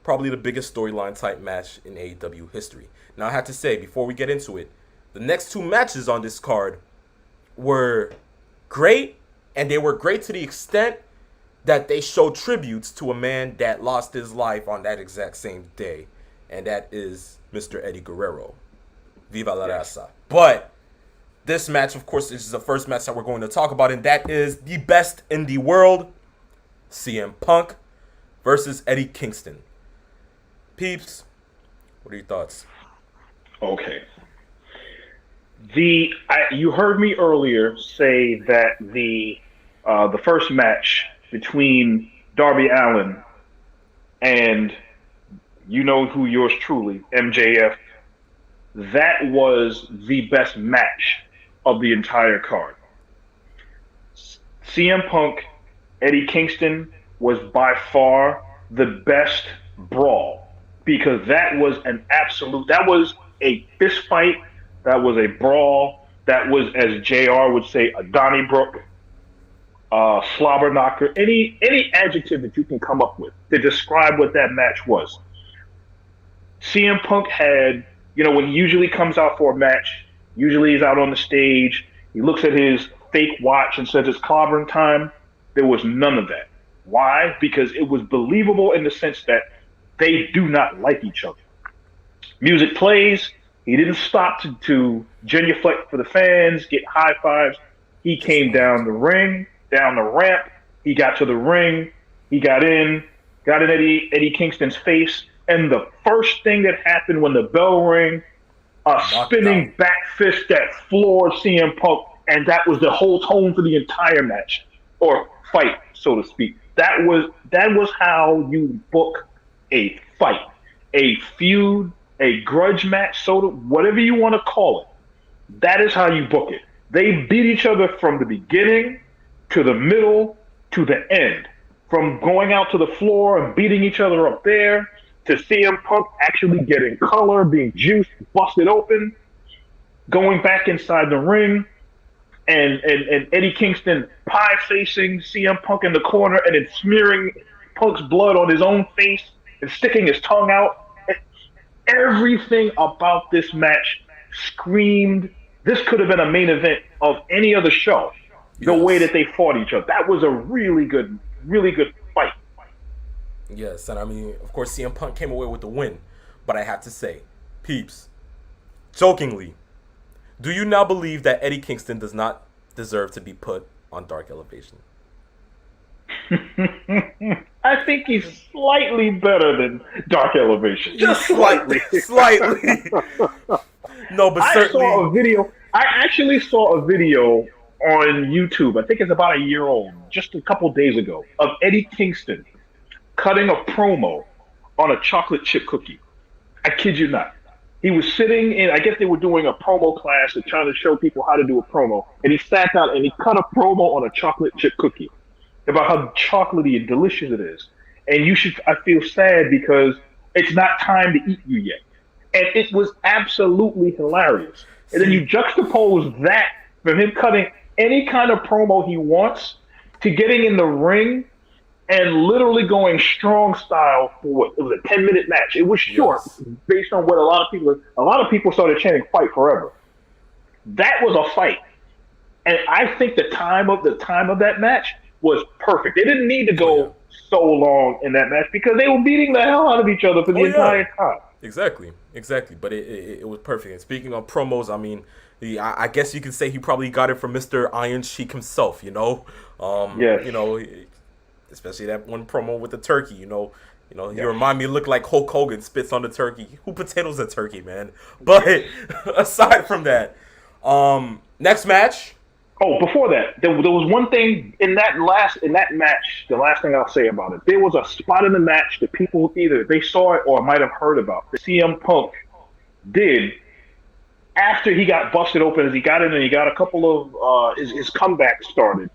Speaker 1: probably the biggest storyline type match in AEW history. Now, I have to say, before we get into it, the next 2 matches on this card were great, and they were great to the extent that they show tributes to a man that lost his life on that exact same day, and that is Mr. Eddie Guerrero. Viva la raza. But this match, of course, is the first match that we're going to talk about, and that is the best in the world, CM Punk versus Eddie Kingston. Peeps, what are your thoughts?
Speaker 2: Okay. You heard me earlier say that the first match between Darby Allen and you know who yours truly, MJF, that was the best match of the entire card. CM Punk, Eddie Kingston was by far the best brawl because that was a fist fight, that was a brawl, that was, as JR would say, a Donnybrook, slobber knocker, any adjective that you can come up with to describe what that match was. CM Punk had, when he usually comes out for a match, usually he's out on the stage, he looks at his fake watch and says it's clobbering time. There was none of that. Why? Because it was believable in the sense that they do not like each other. Music plays. He didn't stop to genuflect for the fans, get high fives. He came down the ring, down the ramp. He got to the ring. He got in Eddie Kingston's face. And the first thing that happened when the bell rang, a spinning back fist that floored CM Punk. And that was the whole tone for the entire match, or fight, so to speak. That was how you book a fight, a feud, a grudge match, whatever you want to call it. That is how you book it. They beat each other from the beginning to the middle to the end. From going out to the floor and beating each other up there to CM Punk actually getting color, being juiced, busted open, going back inside the ring, and Eddie Kingston pie-facing CM Punk in the corner and then smearing Punk's blood on his own face and sticking his tongue out. Everything about this match screamed, this could have been a main event of any other show. The way that they fought each other. That was a really good fight.
Speaker 1: Yes, and I mean, of course, CM Punk came away with the win. But I have to say, peeps, jokingly, do you now believe that Eddie Kingston does not deserve to be put on Dark Elevation?
Speaker 2: I think he's slightly better than Dark Elevation. Just slightly.
Speaker 1: No, but certainly.
Speaker 2: I actually saw a video on YouTube. I think it's about a year old, just a couple days ago, of Eddie Kingston cutting a promo on a chocolate chip cookie. I kid you not. He was sitting in, I guess they were doing a promo class and trying to show people how to do a promo. And he sat down and he cut a promo on a chocolate chip cookie about how chocolatey and delicious it is. And I feel sad because it's not time to eat you yet. And it was absolutely hilarious. And then you juxtapose that from him cutting any kind of promo he wants to getting in the ring and literally going strong style for it was a 10-minute match. It was short, based on what a lot of people started chanting "fight forever." That was a fight, and I think the time of that match was perfect. They didn't need to go so long in that match because they were beating the hell out of each other for the entire time.
Speaker 1: Exactly. But it was perfect. And speaking of promos, I mean, I guess you could say he probably got it from Mr. Iron Sheik himself. Especially that one promo with the turkey, you remind me, look like Hulk Hogan spits on the turkey. Who potatoes a turkey, man? But aside from that, next match.
Speaker 2: Oh, before that, there was one thing in that match. The last thing I'll say about it, there was a spot in the match that people either they saw it or might have heard about. The CM Punk did after he got busted open, as he got in and he got a couple of his comeback started.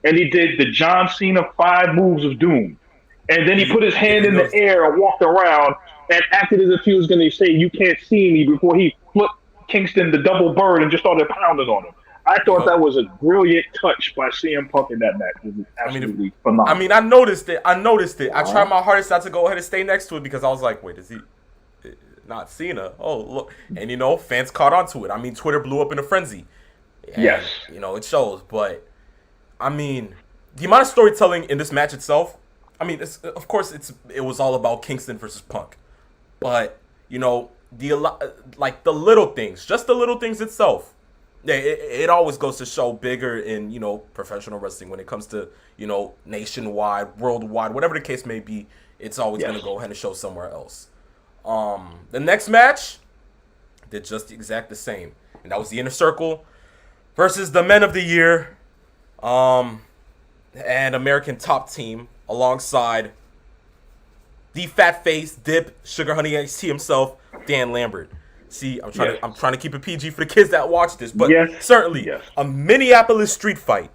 Speaker 2: And he did the John Cena 5 moves of doom. And then he put his hand in the air and walked around and acted as if he was going to say, "You can't see me," before he flipped Kingston the double bird and just started pounding on him. I thought that was a brilliant touch by CM Punk in that match. It was absolutely phenomenal. I mean,
Speaker 1: I noticed it. I tried my hardest not to go ahead and stay next to it because I was like, wait, is he not Cena? Oh, look. And, fans caught on to it. I mean, Twitter blew up in a frenzy. And,
Speaker 2: yes.
Speaker 1: It shows, but... I mean, the amount of storytelling in this match itself, I mean, of course, it was all about Kingston versus Punk. But, the little things, just the little things itself, it always goes to show bigger in, professional wrestling when it comes to, nationwide, worldwide, whatever the case may be, it's always going to go ahead and show somewhere else. The next match did just the exact same. And that was the Inner Circle versus the Men of the Year. And American Top Team alongside the fat face dip sugar honey iced tea himself, Dan Lambert. See, I'm trying to keep it PG for the kids that watch this, but certainly a Minneapolis street fight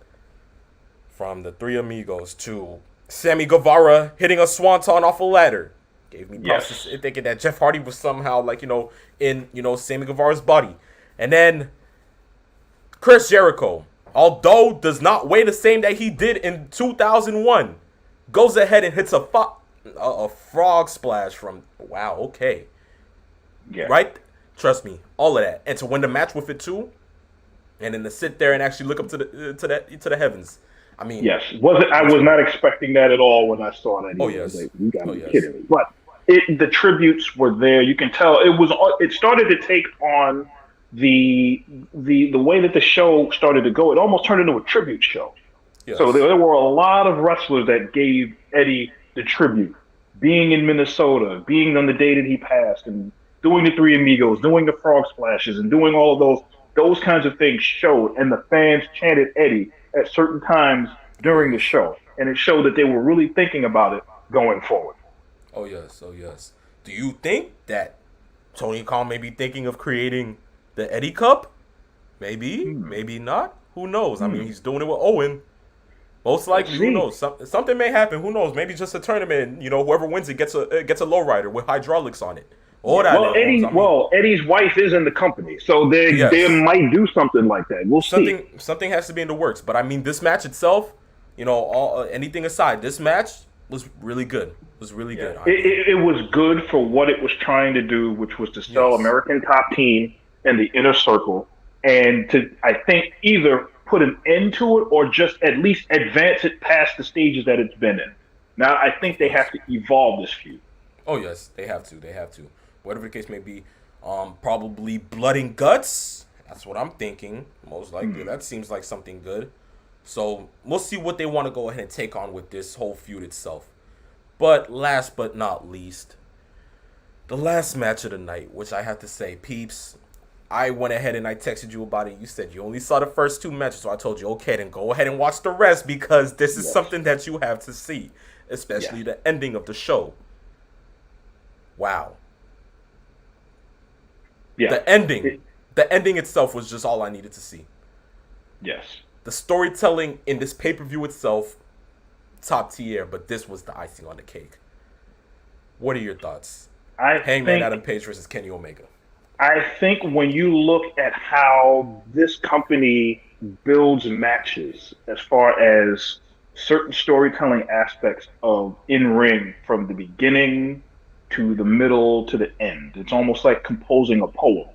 Speaker 1: from the Three Amigos to Sammy Guevara hitting a swanton off a ladder. Gave me props thinking that Jeff Hardy was somehow in Sammy Guevara's body, and then Chris Jericho, although does not weigh the same that he did in 2001, goes ahead and hits a frog splash from, wow, okay.
Speaker 2: Yeah.
Speaker 1: right? Trust me, all of that, and to win the match with it too, and then to sit there and actually look up to the heavens. I mean,
Speaker 2: Yes. I
Speaker 1: let's
Speaker 2: was
Speaker 1: go.
Speaker 2: not expecting that at all when I saw that
Speaker 1: Oh
Speaker 2: either. I was
Speaker 1: yes,
Speaker 2: like, you gotta
Speaker 1: oh
Speaker 2: be
Speaker 1: yes,
Speaker 2: kidding me. But the tributes were there. You can tell it started to take on the way that the show started to go. It almost turned into a tribute show. So
Speaker 1: yes,
Speaker 2: there were a lot of wrestlers that gave Eddie the tribute. Being in Minnesota, being on the day that he passed, and doing the Three Amigos, doing the frog splashes, and doing all of those kinds of things showed, and the fans chanted Eddie at certain times
Speaker 1: oh
Speaker 2: during the
Speaker 1: yes,
Speaker 2: show, and it showed that they were really thinking about it going forward.
Speaker 1: oh yes, oh yes. Do you think that Tony Khan may be thinking of creating the Eddie Cup? Maybe,
Speaker 2: Hmm.
Speaker 1: maybe not. Who knows? I mean,
Speaker 2: Hmm.
Speaker 1: he's doing it with Owen. Most
Speaker 2: We'll
Speaker 1: likely, who
Speaker 2: see.
Speaker 1: knows? Something may happen. Who knows? Maybe just a tournament. You know, whoever wins it gets a lowrider with hydraulics on it. All
Speaker 2: Yeah.
Speaker 1: that,
Speaker 2: Well,
Speaker 1: Holmes. I mean,
Speaker 2: Eddie's wife is in the company, so they
Speaker 1: yes,
Speaker 2: might do something like that. We'll see.
Speaker 1: something has to be in the works. But I mean, this match itself, you know, all anything aside, this match was really good. Was really
Speaker 2: Yeah,
Speaker 1: good. I mean,
Speaker 2: it was good for what it was trying to do, which was to sell
Speaker 1: yes,
Speaker 2: American Top Team and the Inner Circle, and to, I think, either put an end to it or just at least advance it past the stages that it's been in. Now, I think
Speaker 1: of
Speaker 2: they
Speaker 1: course.
Speaker 2: have to evolve this feud.
Speaker 1: Oh yes, they have to. They have to. Whatever the case may be, probably blood and guts. That's what I'm thinking. Most likely,
Speaker 2: Hmm.
Speaker 1: that seems like something good. So we'll see what they want to go ahead and take on with this whole feud itself. But last but not least, the last match of the night, which I have to say, peeps, I went ahead and I texted you about it. You said you only saw the first two matches, so I told you, okay, then go ahead and watch the rest because this is
Speaker 2: Yes.
Speaker 1: something that you have to see,
Speaker 2: Yes.
Speaker 1: especially the ending of the show. Wow.
Speaker 2: Yeah.
Speaker 1: The ending.
Speaker 2: It-
Speaker 1: The ending itself was just all I needed to see.
Speaker 2: yes.
Speaker 1: The storytelling in this pay-per-view itself, top tier, but this was the icing on the cake. What are your thoughts?
Speaker 2: I
Speaker 1: Hangman
Speaker 2: think
Speaker 1: Adam Page versus Kenny Omega.
Speaker 2: I think when you look at how this company builds matches, as far as certain storytelling aspects of in ring from the beginning to the middle to the end, it's almost like composing a poem,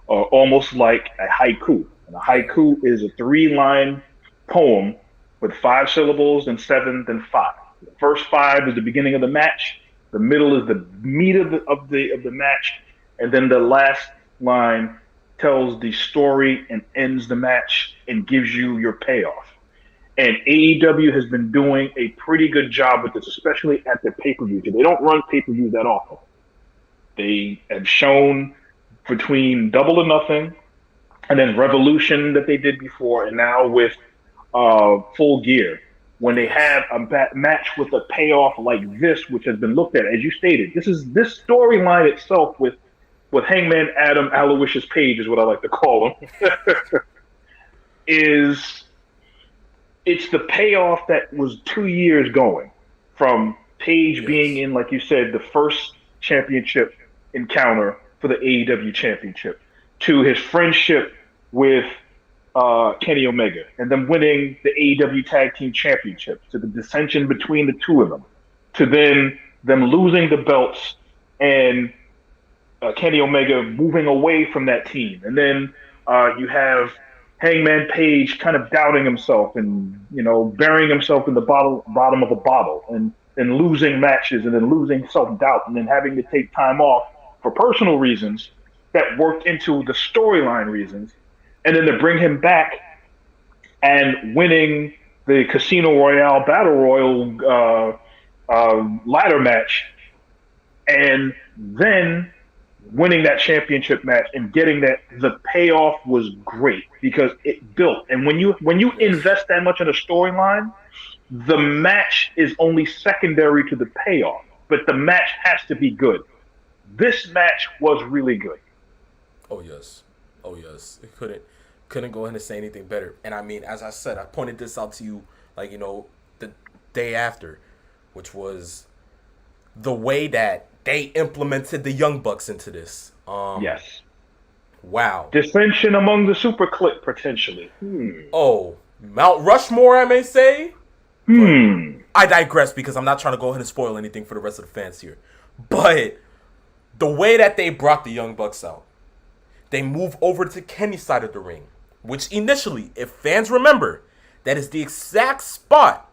Speaker 2: or almost like a haiku. And a haiku is a three-line poem with 5 syllables, then seven, then five. The first five is the beginning of the match. The middle is the meat of the match, and then the last line tells the story and ends the match and gives you your payoff. And AEW has been doing a pretty good job with this, especially at the pay-per-view. They don't run pay-per-views that often. They have shown between Double or Nothing and then Revolution that they did before, and now with Full Gear, when they have a match with a payoff like this, which has been looked at, as you stated, this storyline itself with Hangman Adam Aloysius Page is what I like to call him, is it's the payoff that was 2 years going from Page being
Speaker 1: Yes.
Speaker 2: in, like you said, the first championship encounter for the AEW championship to his friendship with Kenny Omega and them winning the AEW Tag Team Championship, to the dissension between the two of them, to then them losing the belts and Kenny Omega moving away from that team. And then you have Hangman Page kind of doubting himself and, burying himself in the bottom of a bottle and then losing matches and then losing self-doubt and then having to take time off for personal reasons that worked into the storyline reasons. And then to bring him back and winning the Casino Royale Battle Royal ladder match, and then winning that championship match and getting that, the payoff was great because it built. And when you invest that much in a storyline, the match is only secondary to the payoff, but the match has to be good. This match was really good.
Speaker 1: Oh yes. Oh yes. It couldn't go ahead and say anything better. And I mean, as I said, I pointed this out to you like, the day after, which was the way that they implemented the Young Bucks into this.
Speaker 2: Yes.
Speaker 1: Wow.
Speaker 2: Dissension among the super clique, potentially.
Speaker 1: Oh, Mount Rushmore, I may say. I digress because I'm not trying to go ahead and spoil anything for the rest of the fans here. But The way that they brought the Young Bucks out, they move over to Kenny's side of the ring, which initially, if fans remember, that is the exact spot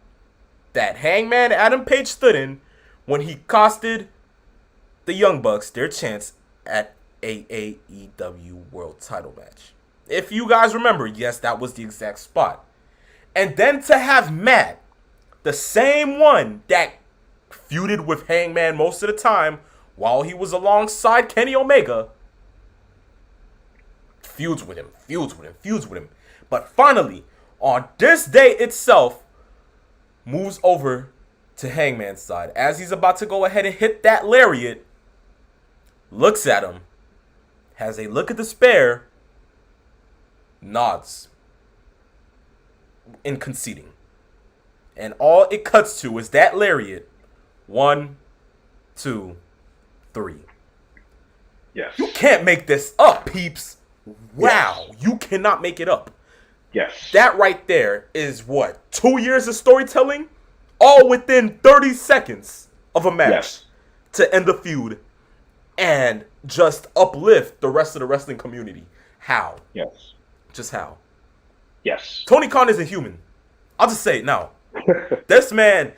Speaker 1: that Hangman Adam Page stood in when he costed the Young Bucks their chance at a AEW World Title match. If you guys remember, yes, that was the exact spot. And then to have Matt, the same one that feuded with Hangman most of the time while he was alongside Kenny Omega, feuds with him. But finally, on this day itself, moves over to Hangman's side. As he's about to go ahead and hit that lariat, looks at him, has a look of despair, nods in conceding. And all it cuts to is that lariat. 1, 2, 3.
Speaker 2: Yes.
Speaker 1: You can't make this up, peeps. Wow. Yes. You cannot make it up.
Speaker 2: Yes.
Speaker 1: That right there is what? 2 years of storytelling? All within 30 seconds of a match.
Speaker 2: Yes.
Speaker 1: To end the feud and just uplift the rest of the wrestling community. How?
Speaker 2: Yes.
Speaker 1: Just how?
Speaker 2: Yes.
Speaker 1: Tony Khan isn't human. I'll just say it now. This man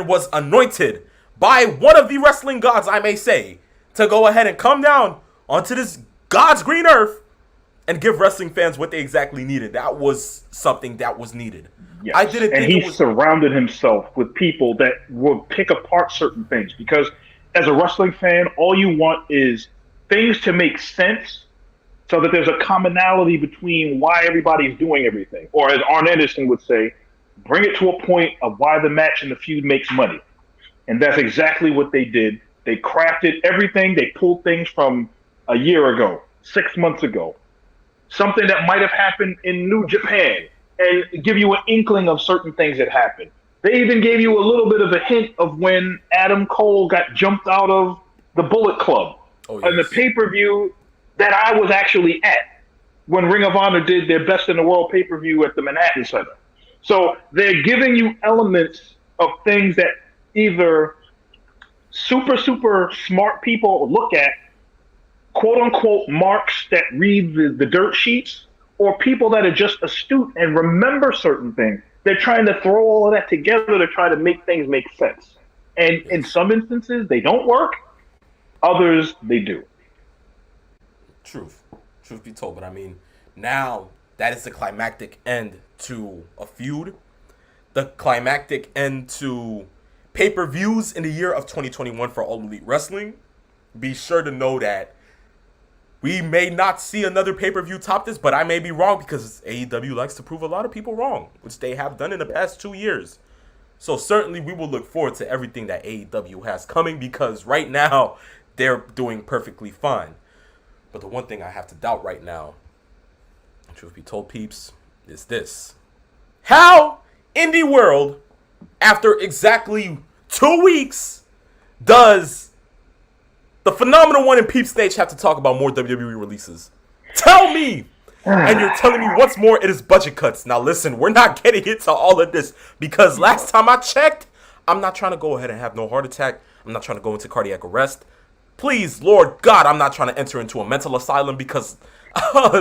Speaker 1: was anointed by one of the wrestling gods, I may say, to go ahead and come down onto this God's green earth and give wrestling fans what they exactly needed. That was something that was needed.
Speaker 2: Yes.
Speaker 1: I didn't think
Speaker 2: he surrounded himself with people that would pick apart certain things, because as a wrestling fan, all you want is things to make sense so that there's a commonality between why everybody's doing everything. Or as Arn Anderson would say, bring it to a point of why the match and the feud makes money. And that's exactly what they did. They crafted everything. They pulled things from a year ago, 6 months ago, something that might have happened in New Japan, and give you an inkling of certain things that happened. They even gave you a little bit of a hint of when Adam Cole got jumped out of the Bullet Club.
Speaker 1: Oh, yes.
Speaker 2: And the pay-per-view that I was actually at when Ring of Honor did their Best in the World pay-per-view at the Manhattan Center. So they're giving you elements of things that either super smart people look at, quote-unquote marks that read the dirt sheets, or people that are just astute and remember certain things. They're trying to throw all of that together to try to make things make sense. And in some instances, they don't work. Others, they do.
Speaker 1: Truth be told. But I mean, now that is the climactic end to a feud. The climactic end to pay-per-views in the year of 2021 for All Elite Wrestling. Be sure to know that we may not see another pay-per-view top this, but I may be wrong, because AEW likes to prove a lot of people wrong, which they have done in the past 2 years. So certainly we will look forward to everything that AEW has coming, because right now they're doing perfectly fine. But the one thing I have to doubt right now, truth be told, peeps, is this. How in the world, after exactly 2 weeks, does the phenomenal one in Peep Stage have to talk about more WWE releases? Tell me! And you're telling me once more it is budget cuts. Now listen, we're not getting into all of this, because last time I checked, I'm not trying to go ahead and have no heart attack. I'm not trying to go into cardiac arrest. Please, Lord God, I'm not trying to enter into a mental asylum, because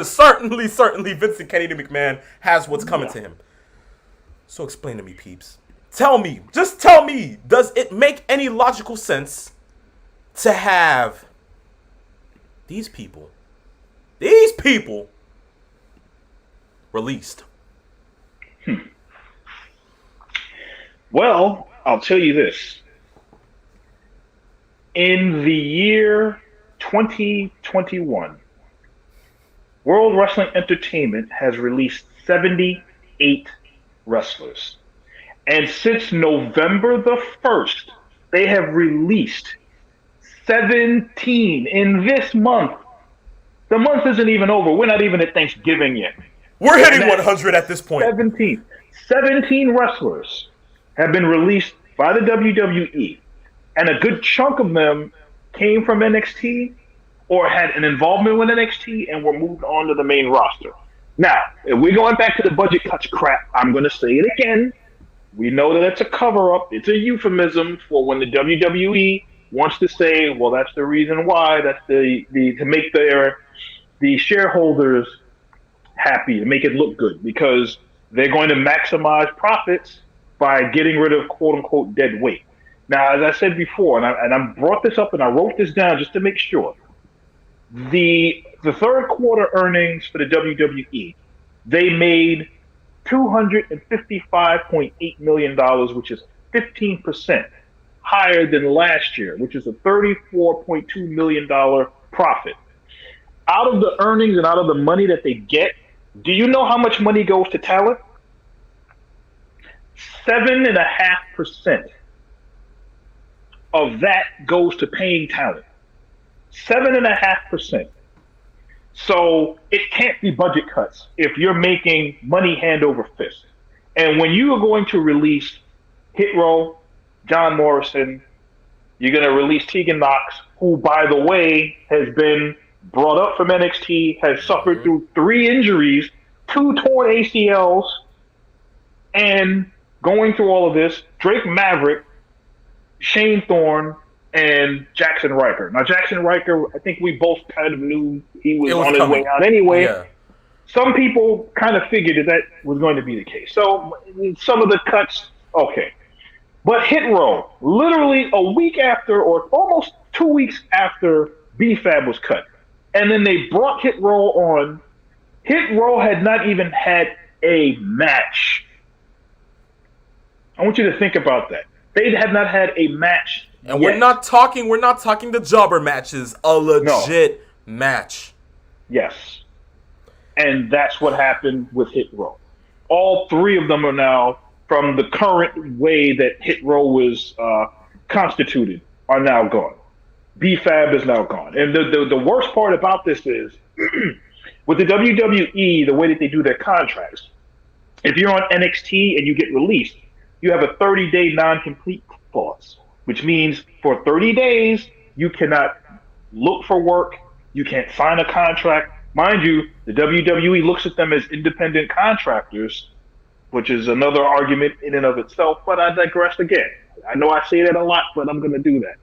Speaker 1: certainly Vincent Kennedy McMahon has what's coming to him. So explain to me, peeps. Tell me, just tell me, does it make any logical sense to have these people released?
Speaker 2: Well, I'll tell you this. In the year 2021, World Wrestling Entertainment has released 78 wrestlers. And since November the 1st, they have released 17 in this month. The month isn't even over. We're not even at Thanksgiving yet.
Speaker 1: We're hitting 100 at this point.
Speaker 2: 17 wrestlers have been released by the WWE. And a good chunk of them came from NXT or had an involvement with NXT and were moved on to the main roster. Now, if we're going back to the budget cuts crap, I'm going to say it again. We know that it's a cover-up. It's a euphemism for when the WWE wants to say, well, that's the reason why. That's the to make the shareholders happy, to make it look good, because they're going to maximize profits by getting rid of quote unquote dead weight. Now, as I said before, and I brought this up and I wrote this down just to make sure, the third quarter earnings for the WWE, they made $255.8 million, which is 15% higher than last year, which is a $34.2 million profit. Out of the earnings and out of the money that they get, do you know how much money goes to talent? 7.5% of that goes to paying talent. 7.5%. So it can't be budget cuts if you're making money hand over fist. And when you are going to release Hit Row, John Morrison, you're going to release Tegan Knox, who, by the way, has been brought up from NXT, has suffered through 3 injuries, 2 torn ACLs, and going through all of this, Drake Maverick, Shane Thorne, and Jackson Riker. Now, Jackson Riker, I think we both kind of knew he was on his way out anyway. Yeah. Some people kind of figured that was going to be the case. So some of the cuts, okay. But Hit Row, literally a week after, or almost 2 weeks after B-Fab was cut, and then they brought Hit Row on. Hit Row had not even had a match. I want you to think about that. They had not had a match.
Speaker 1: And yet. we're not talking the jobber matches, a legit match.
Speaker 2: Yes. And that's what happened with Hit Row. All 3 of them are now, from the current way that Hit Row was constituted, are now gone. B-Fab is now gone. And the worst part about this is, with the WWE, the way that they do their contracts, if you're on NXT and you get released, you have a 30-day non-complete clause, which means for 30 days, you cannot look for work, you can't sign a contract. Mind you, the WWE looks at them as independent contractors, which is another argument in and of itself, but I digress again. I know I say that a lot, but I'm going to do that.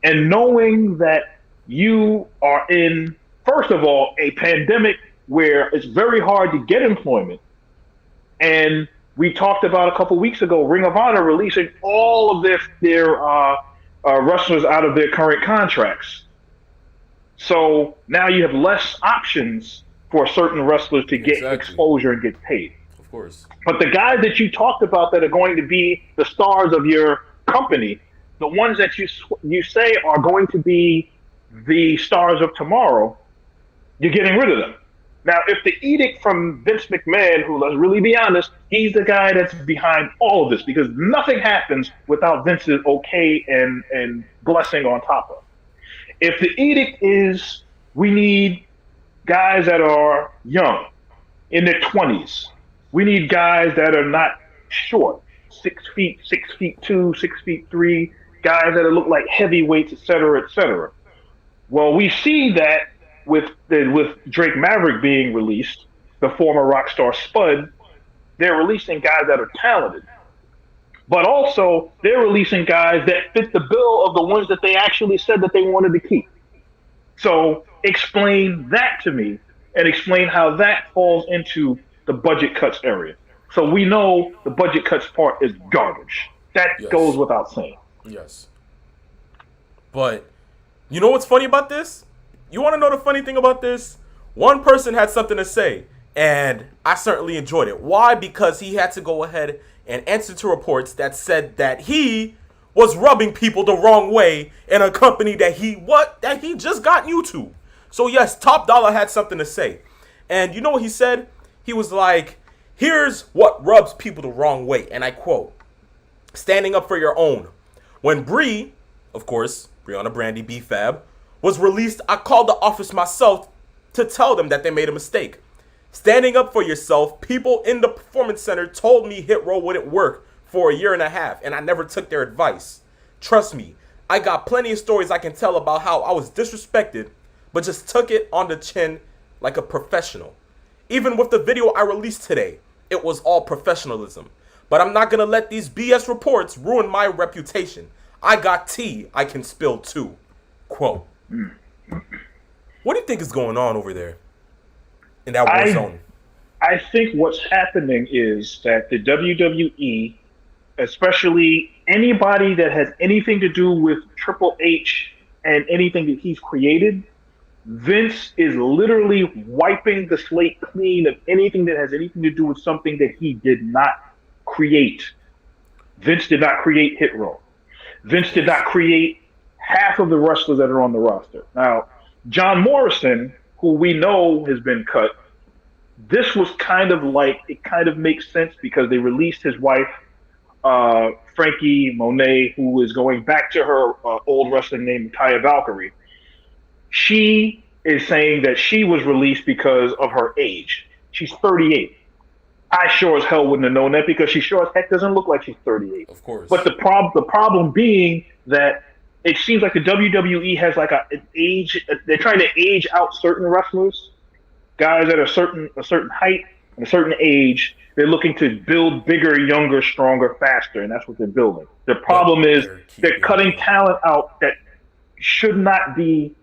Speaker 2: And knowing that you are in, first of all, a pandemic where it's very hard to get employment, and we talked about a couple weeks ago, Ring of Honor releasing all of their wrestlers out of their current contracts. So now you have less options for certain wrestlers to get exposure and get paid.
Speaker 1: Of course.
Speaker 2: But the guys that you talked about that are going to be the stars of your company, the ones that you say are going to be the stars of tomorrow, you're getting rid of them. Now, if the edict from Vince McMahon, who, let's really be honest, he's the guy that's behind all of this, because nothing happens without Vince's okay and blessing on top of. If the edict is, we need guys that are young, in their 20s, we need guys that are not short, 6 feet, 6'2", 6'3", guys that look like heavyweights, et cetera, et cetera. Well, we see that with Drake Maverick being released, the former Rockstar Spud, they're releasing guys that are talented. But also, they're releasing guys that fit the bill of the ones that they actually said that they wanted to keep. So explain that to me, and explain how that falls into the budget cuts area. So we know the budget cuts part is garbage. That goes without saying.
Speaker 1: Yes. But you know what's funny about this? You want to know the funny thing about this? One person had something to say, and I certainly enjoyed it. Why? Because he had to go ahead and answer to reports that said that he was rubbing people the wrong way in a company that he just got new to. So yes, Top Dollar had something to say. And you know what he said? He was like, here's what rubs people the wrong way. And I quote, standing up for your own. When Brie, of course, Brianna Brandy, B-Fab, was released, I called the office myself to tell them that they made a mistake. Standing up for yourself, people in the Performance Center told me Hit Row wouldn't work for a year and a half, and I never took their advice. Trust me, I got plenty of stories I can tell about how I was disrespected, but just took it on the chin like a professional. Even with the video I released today, it was all professionalism. But I'm not going to let these BS reports ruin my reputation. I got tea, I can spill too. Quote. What do you think is going on over there in that war zone?
Speaker 2: I think what's happening is that the WWE, especially anybody that has anything to do with Triple H and anything that he's created, Vince is literally wiping the slate clean of anything that has anything to do with something that he did not create. Vince did not create Hit Row. Vince did not create half of the wrestlers that are on the roster. Now, John Morrison, who we know has been cut, this was kind of like, it kind of makes sense because they released his wife, Frankie Monet, who is going back to her old wrestling name, Taya Valkyrie. She is saying that she was released because of her age. She's 38. I sure as hell wouldn't have known that because she sure as heck doesn't look like she's 38.
Speaker 1: Of course.
Speaker 2: But the problem being that it seems like the WWE has like an age. They're trying to age out certain wrestlers, guys at a certain height and a certain age. They're looking to build bigger, younger, stronger, faster, and that's what they're building. The problem is they're cutting talent out that should not be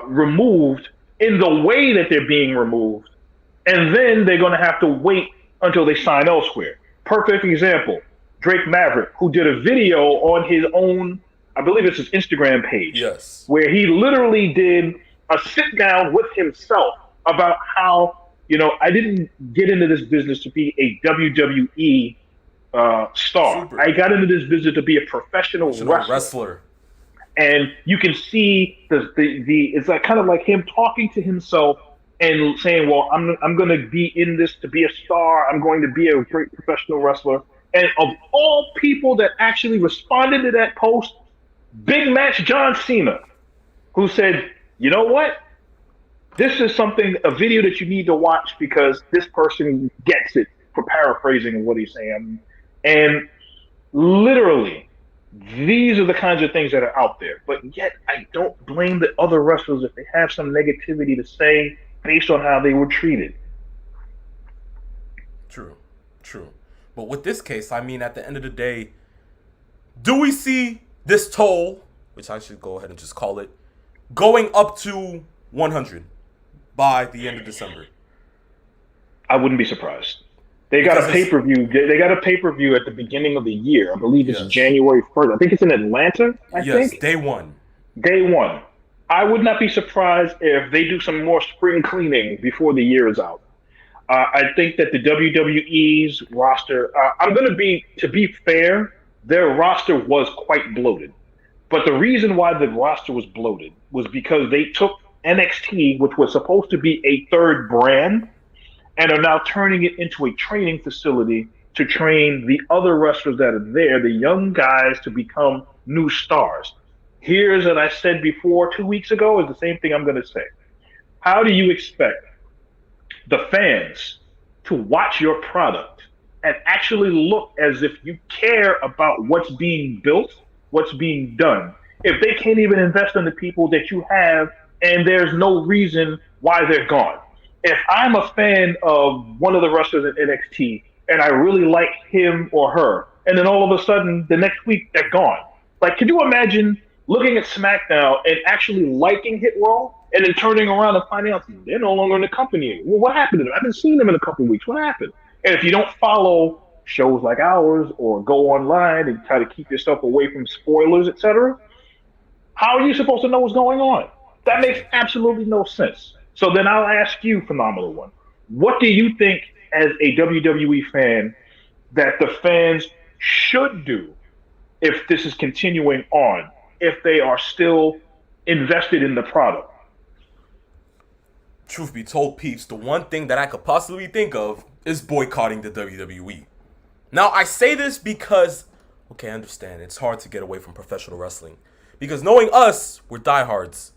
Speaker 2: removed in the way that they're being removed, and then they're going to have to wait until they sign elsewhere. Perfect example, Drake Maverick, who did a video on his own, I believe it's his Instagram page,
Speaker 1: yes,
Speaker 2: where he literally did a sit down with himself about how, I didn't get into this business to be a WWE star. Super. I got into this business to be a professional wrestler. And you can see the it's like kind of like him talking to himself and saying, well, I'm going to be in this to be a star. I'm going to be a great professional wrestler. And of all people that actually responded to that post, Big Match John Cena, who said, you know what? This is a video that you need to watch because this person gets it, for paraphrasing what he's saying. And literally, these are the kinds of things that are out there. But yet, I don't blame the other wrestlers if they have some negativity to say based on how they were treated.
Speaker 1: True. But with this case, I mean, at the end of the day, do we see this toll, which I should go ahead and just call it, going up to 100 by the end of December?
Speaker 2: I wouldn't be surprised. They got a pay-per-view. They got a pay-per-view at the beginning of the year. I believe it's January 1st. I think it's in Atlanta, I think.
Speaker 1: Yes, day one.
Speaker 2: Day one. I would not be surprised if they do some more spring cleaning before the year is out. I think that the WWE's roster, to be fair, their roster was quite bloated. But the reason why the roster was bloated was because they took NXT, which was supposed to be a third brand, and are now turning it into a training facility to train the other wrestlers that are there, the young guys, to become new stars. Here's what I said before 2 weeks ago is the same thing I'm going to say. How do you expect the fans to watch your product and actually look as if you care about what's being built, what's being done, if they can't even invest in the people that you have and there's no reason why they're gone? If I'm a fan of one of the wrestlers in NXT and I really like him or her, and then all of a sudden the next week they're gone. Like, can you imagine looking at SmackDown and actually liking Hit Row and then turning around and finding out they're no longer in the company? Well, what happened to them? I haven't seen them in a couple of weeks. What happened? And if you don't follow shows like ours or go online and try to keep yourself away from spoilers, etc., how are you supposed to know what's going on? That makes absolutely no sense. So then I'll ask you, Phenomenal One, what do you think as a WWE fan that the fans should do if this is continuing on, if they are still invested in the product?
Speaker 1: Truth be told, peeps, the one thing that I could possibly think of is boycotting the WWE. Now, I say this because, okay, I understand, it's hard to get away from professional wrestling. Because knowing us, we're diehards.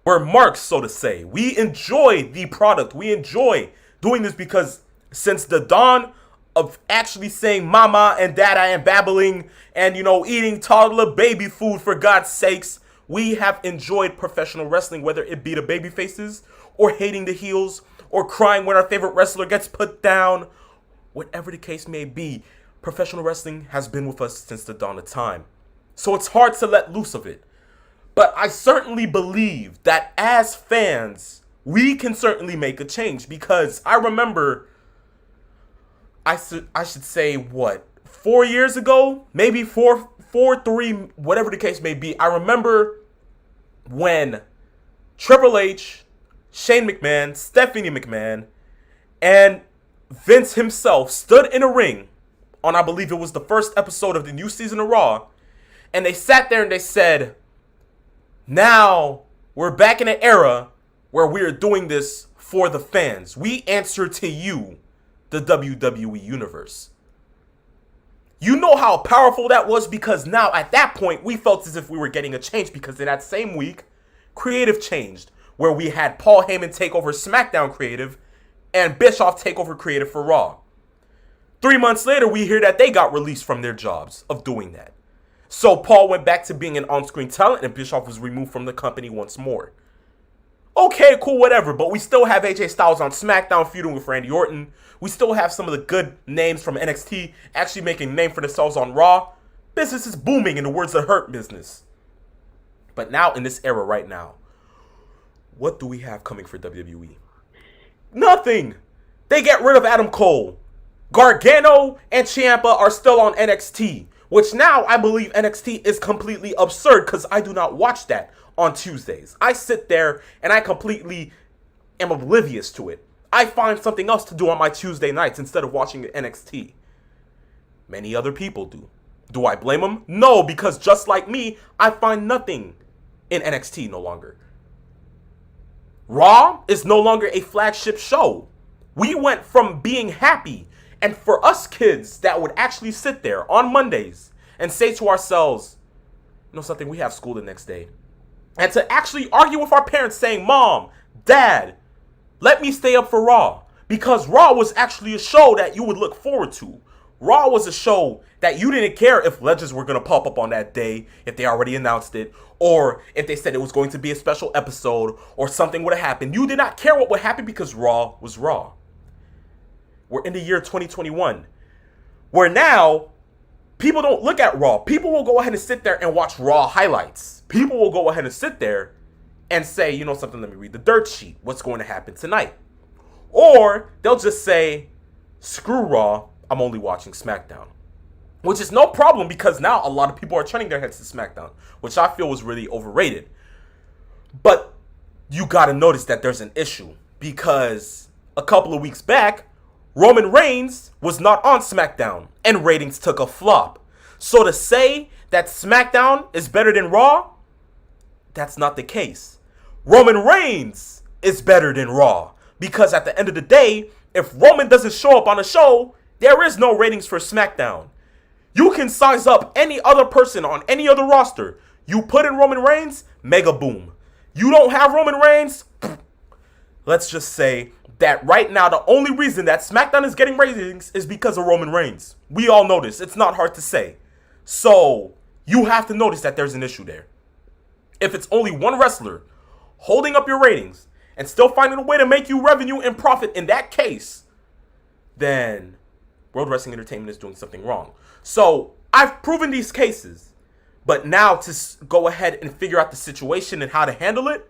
Speaker 1: We're marks, so to say. We enjoy the product. We enjoy doing this because since the dawn of actually saying mama and dada and babbling and, eating toddler baby food, for God's sakes, we have enjoyed professional wrestling, whether it be the baby faces or hating the heels or crying when our favorite wrestler gets put down. Whatever the case may be, professional wrestling has been with us since the dawn of time. So it's hard to let loose of it. But I certainly believe that as fans, we can certainly make a change. Because I remember, I should say, what, 4 years ago? Maybe 3, whatever the case may be. I remember when Triple H, Shane McMahon, Stephanie McMahon, and Vince himself stood in a ring on, I believe it was the first episode of the new season of Raw, and they sat there and they said, now we're back in an era where we are doing this for the fans. We answer to you, the WWE Universe. You know how powerful that was, because now at that point we felt as if we were getting a change, because in that same week, creative changed, where we had Paul Heyman take over SmackDown creative and Bischoff take over creative for Raw. 3 months later, we hear that they got released from their jobs of doing that. So Paul went back to being an on-screen talent and Bischoff was removed from the company once more. Okay, cool, whatever, but we still have AJ Styles on SmackDown feuding with Randy Orton. We still have some of the good names from NXT actually making a name for themselves on Raw. Business is booming, in the words of Hurt Business. But now, in this era right now, what do we have coming for WWE? Nothing. They get rid of Adam Cole. Gargano and Ciampa are still on NXT, which now I believe NXT is completely absurd because I do not watch that on Tuesdays. I sit there and I completely am oblivious to it. I find something else to do on my Tuesday nights instead of watching NXT. Many other people do. Do I blame them? No, because just like me, I find nothing in NXT no longer. Raw is no longer a flagship show. We went from being happy, and for us kids that would actually sit there on Mondays and say to ourselves, you know something, we have school the next day. And to actually argue with our parents saying, Mom, Dad, let me stay up for Raw. Because Raw was actually a show that you would look forward to. Raw was a show that you didn't care if legends were going to pop up on that day, if they already announced it, or if they said it was going to be a special episode, or something would have happened. You did not care what would happen because Raw was Raw. We're in the year 2021, where now people don't look at Raw. People will go ahead and sit there and watch Raw highlights. People will go ahead and sit there and say, you know something, let me read the dirt sheet. What's going to happen tonight? Or they'll just say, screw Raw, I'm only watching SmackDown. Which is no problem because now a lot of people are turning their heads to SmackDown, which I feel was really overrated. But you gotta notice that there's an issue because a couple of weeks back, Roman Reigns was not on SmackDown and ratings took a flop. So to say that SmackDown is better than Raw, that's not the case. Roman Reigns is better than Raw because at the end of the day, if Roman doesn't show up on a show, there is no ratings for SmackDown. You can size up any other person on any other roster. You put in Roman Reigns, mega boom. You don't have Roman Reigns, let's just say that right now the only reason that SmackDown is getting ratings is because of Roman Reigns. We all know this. It's not hard to say. So you have to notice that there's an issue there. If it's only one wrestler holding up your ratings and still finding a way to make you revenue and profit in that case, then World Wrestling Entertainment is doing something wrong. So I've proven these cases, but now to go ahead and figure out the situation and how to handle it,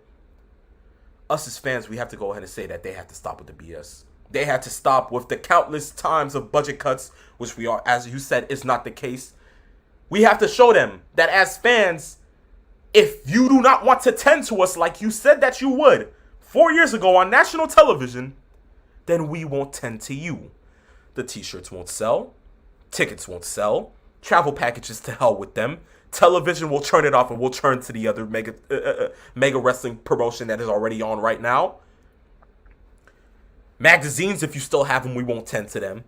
Speaker 1: us as fans, we have to go ahead and say that they have to stop with the BS. They have to stop with the countless times of budget cuts, which we are, as you said, is not the case. We have to show them that as fans, if you do not want to tend to us like you said that you would 4 years ago on national television, then we won't tend to you. The t-shirts won't sell. Tickets won't sell. Travel packages, to hell with them. Television will turn it off and we'll turn to the other mega wrestling promotion that is already on right now. Magazines, if you still have them, we won't tend to them.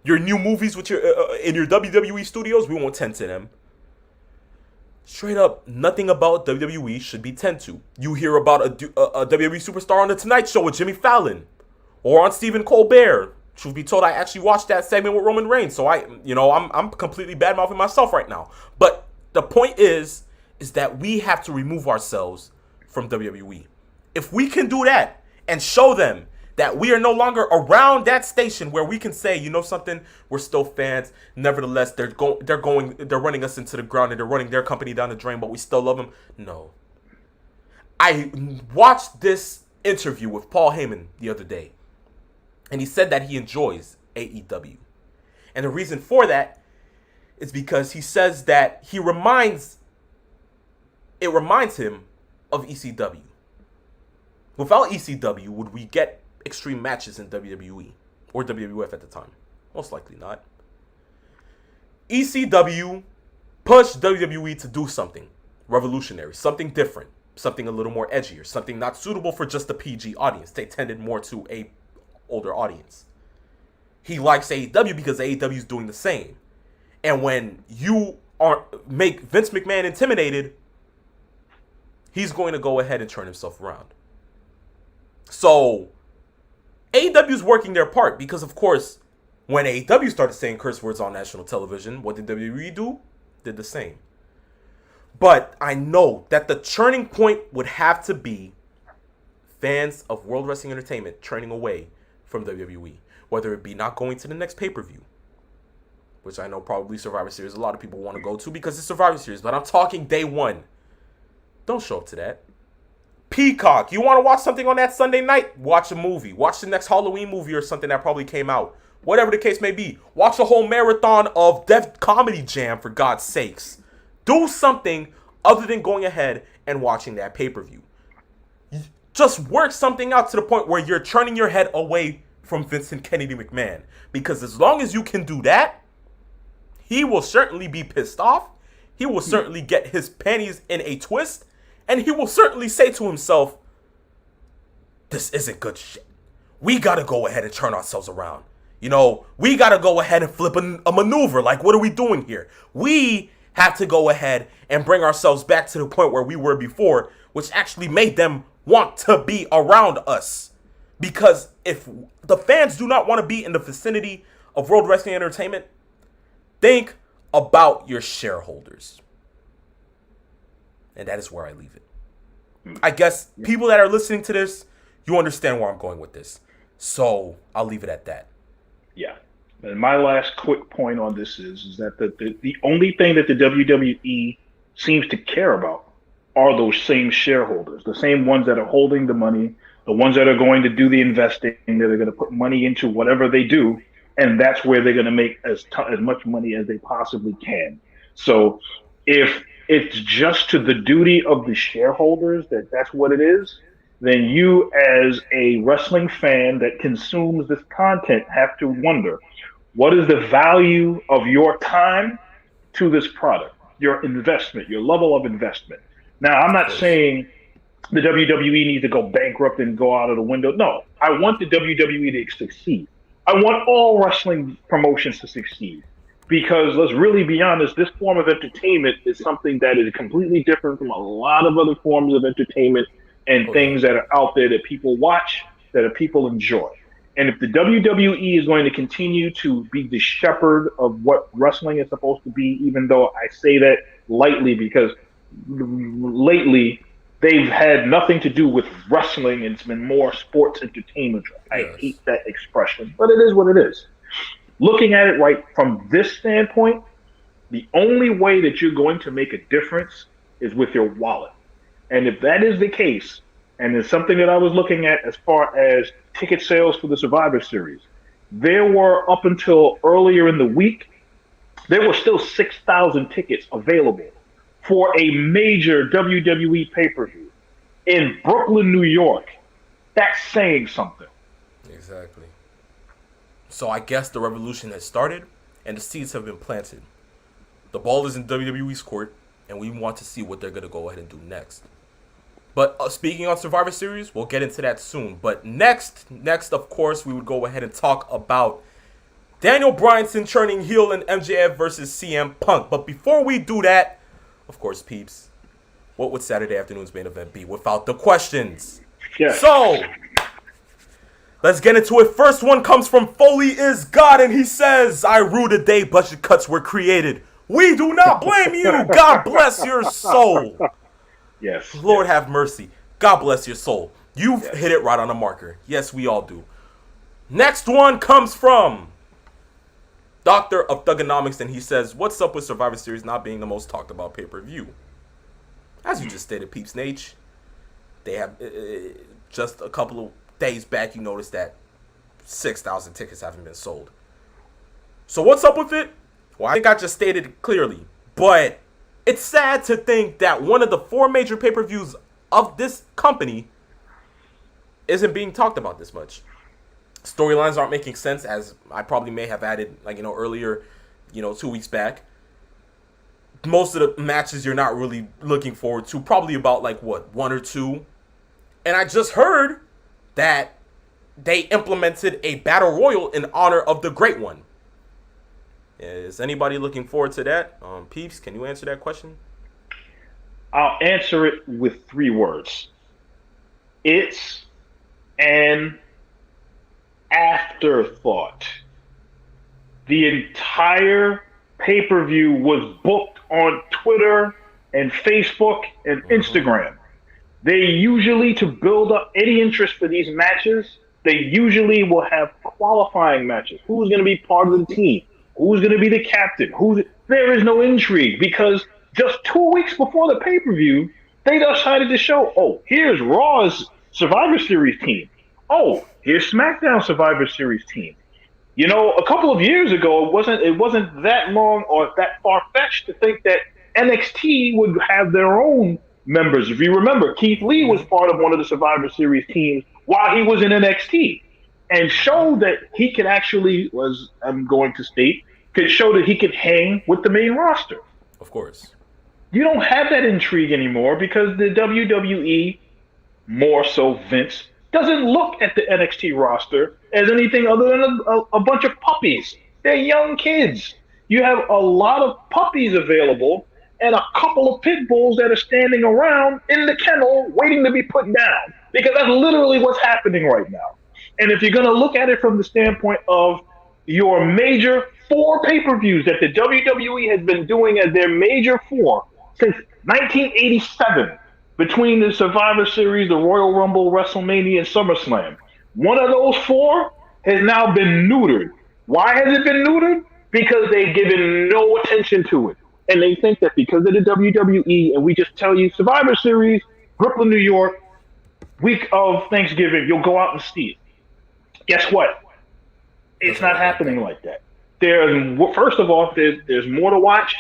Speaker 1: Your new movies with your in your WWE studios, we won't tend to them. Straight up, nothing about WWE should be tend to. You hear about a WWE superstar on The Tonight Show with Jimmy Fallon or on Stephen Colbert. Truth be told, I actually watched that segment with Roman Reigns, so I'm completely bad-mouthing myself right now. But the point is that we have to remove ourselves from WWE. If we can do that and show them that we are no longer around that station where we can say, you know something, we're still fans. Nevertheless, they're running us into the ground and they're running their company down the drain, but we still love them. No. I watched this interview with Paul Heyman the other day, and he said that he enjoys AEW. And the reason for that is because he says that it reminds him of ECW. Without ECW, would we get extreme matches in WWE or WWF at the time? Most likely not. ECW pushed WWE to do something revolutionary, something different, something a little more edgier, something not suitable for just the PG audience. They tended more to a older audience. He likes AEW because AEW is doing the same. And when you make Vince McMahon intimidated, he's going to go ahead and turn himself around. So AEW is working their part because, of course, when AEW started saying curse words on national television, what did WWE do? Did the same. But I know that the turning point would have to be fans of World Wrestling Entertainment turning away from WWE. Whether it be not going to the next pay-per-view, which I know probably Survivor Series a lot of people want to go to because it's Survivor Series, but I'm talking day one. Don't show up to that. Peacock, you want to watch something on that Sunday night? Watch a movie. Watch the next Halloween movie or something that probably came out. Whatever the case may be. Watch a whole marathon of Def Comedy Jam, for God's sakes. Do something other than going ahead and watching that pay-per-view. Just work something out to the point where you're turning your head away from Vincent Kennedy McMahon. Because as long as you can do that, he will certainly be pissed off. He will certainly get his panties in a twist. And he will certainly say to himself, this isn't good shit. We got to go ahead and turn ourselves around. You know, we got to go ahead and flip a maneuver. Like, what are we doing here? We have to go ahead and bring ourselves back to the point where we were before, which actually made them want to be around us. Because if the fans do not want to be in the vicinity of World Wrestling Entertainment, think about your shareholders. And that is where I leave it. I guess people that are listening to this, you understand where I'm going with this. So I'll leave it at that.
Speaker 2: Yeah. And my last quick point on this is that the only thing that the WWE seems to care about are those same shareholders, the same ones that are holding the money, the ones that are going to do the investing, that are going to put money into whatever they do, and that's where they're going to make as much money as they possibly can. So if it's just to the duty of the shareholders that's what it is, then you as a wrestling fan that consumes this content have to wonder, what is the value of your time to this product, your investment, your level of investment? Now, I'm not saying the WWE needs to go bankrupt and go out of the window. No, I want the WWE to succeed. I want all wrestling promotions to succeed. Because let's really be honest, this form of entertainment is something that is completely different from a lot of other forms of entertainment and things that are out there that people watch, that people enjoy. And if the WWE is going to continue to be the shepherd of what wrestling is supposed to be, even though I say that lightly because lately they've had nothing to do with wrestling and it's been more sports entertainment. I hate that expression, but it is what it is. Looking at it right from this standpoint, the only way that you're going to make a difference is with your wallet. And if that is the case, and it's something that I was looking at as far as ticket sales for the Survivor Series, there were, up until earlier in the week, there were still 6,000 tickets available for a major WWE pay-per-view in Brooklyn, New York. That's saying something.
Speaker 1: Exactly. So I guess the revolution has started and the seeds have been planted. The ball is in WWE's court, and we want to see what they're going to go ahead and do next. But speaking on Survivor Series, we'll get into that soon. But next, of course, we would go ahead and talk about Daniel Bryanson turning heel in MJF versus CM Punk. But before we do that, of course, peeps, what would Saturday afternoon's main event be without the questions?
Speaker 2: Yeah.
Speaker 1: So, let's get into it. First one comes from Foley is God, and he says, I rue the day budget cuts were created. We do not blame you. God bless your soul.
Speaker 2: Yes.
Speaker 1: Lord have mercy. God bless your soul. You've hit it right on the marker. Yes, we all do. Next one comes from Doctor of Thugonomics, and he says, "What's up with Survivor Series not being the most talked about pay-per-view?" As you just stated, Peeps Nate, they have just a couple of days back, you noticed that 6,000 tickets haven't been sold. So what's up with it? Well, I think I just stated it clearly, but it's sad to think that one of the 4 major pay-per-views of this company isn't being talked about this much. Storylines aren't making sense, as I probably may have added, earlier, 2 weeks back. Most of the matches you're not really looking forward to, probably about 1 or 2. And I just heard that they implemented a battle royal in honor of the Great One. Is anybody looking forward to that? Peeps, can you answer that question?
Speaker 2: I'll answer it with 3 words. It's an afterthought. The entire pay-per-view was booked on Twitter and Facebook and Instagram. They usually, to build up any interest for these matches, they usually will have qualifying matches. Who's going to be part of the team? Who's going to be the captain? There is no intrigue, because just 2 weeks before the pay-per-view, they decided to show, oh, here's Raw's Survivor Series team. Oh, here's SmackDown Survivor Series team. A couple of years ago, it wasn't that long or that far-fetched to think that NXT would have their own members. If you remember, Keith Lee was part of one of the Survivor Series teams while he was in NXT, and showed that he could actually, could show that he could hang with the main roster.
Speaker 1: Of course.
Speaker 2: You don't have that intrigue anymore, because the WWE, more so Vince, doesn't look at the NXT roster as anything other than a bunch of puppies. They're young kids. You have a lot of puppies available and a couple of pit bulls that are standing around in the kennel waiting to be put down, because that's literally what's happening right now. And if you're going to look at it from the standpoint of your major 4 pay-per-views that the WWE has been doing as their major 4 since 1987, between the Survivor Series, the Royal Rumble, WrestleMania, and SummerSlam, one of those 4 has now been neutered. Why has it been neutered? Because they've given no attention to it. And they think that because of the WWE, and we just tell you, Survivor Series, Brooklyn, New York, week of Thanksgiving, you'll go out and see it. Guess what? It's not happening like that. First of all, there's more to watch.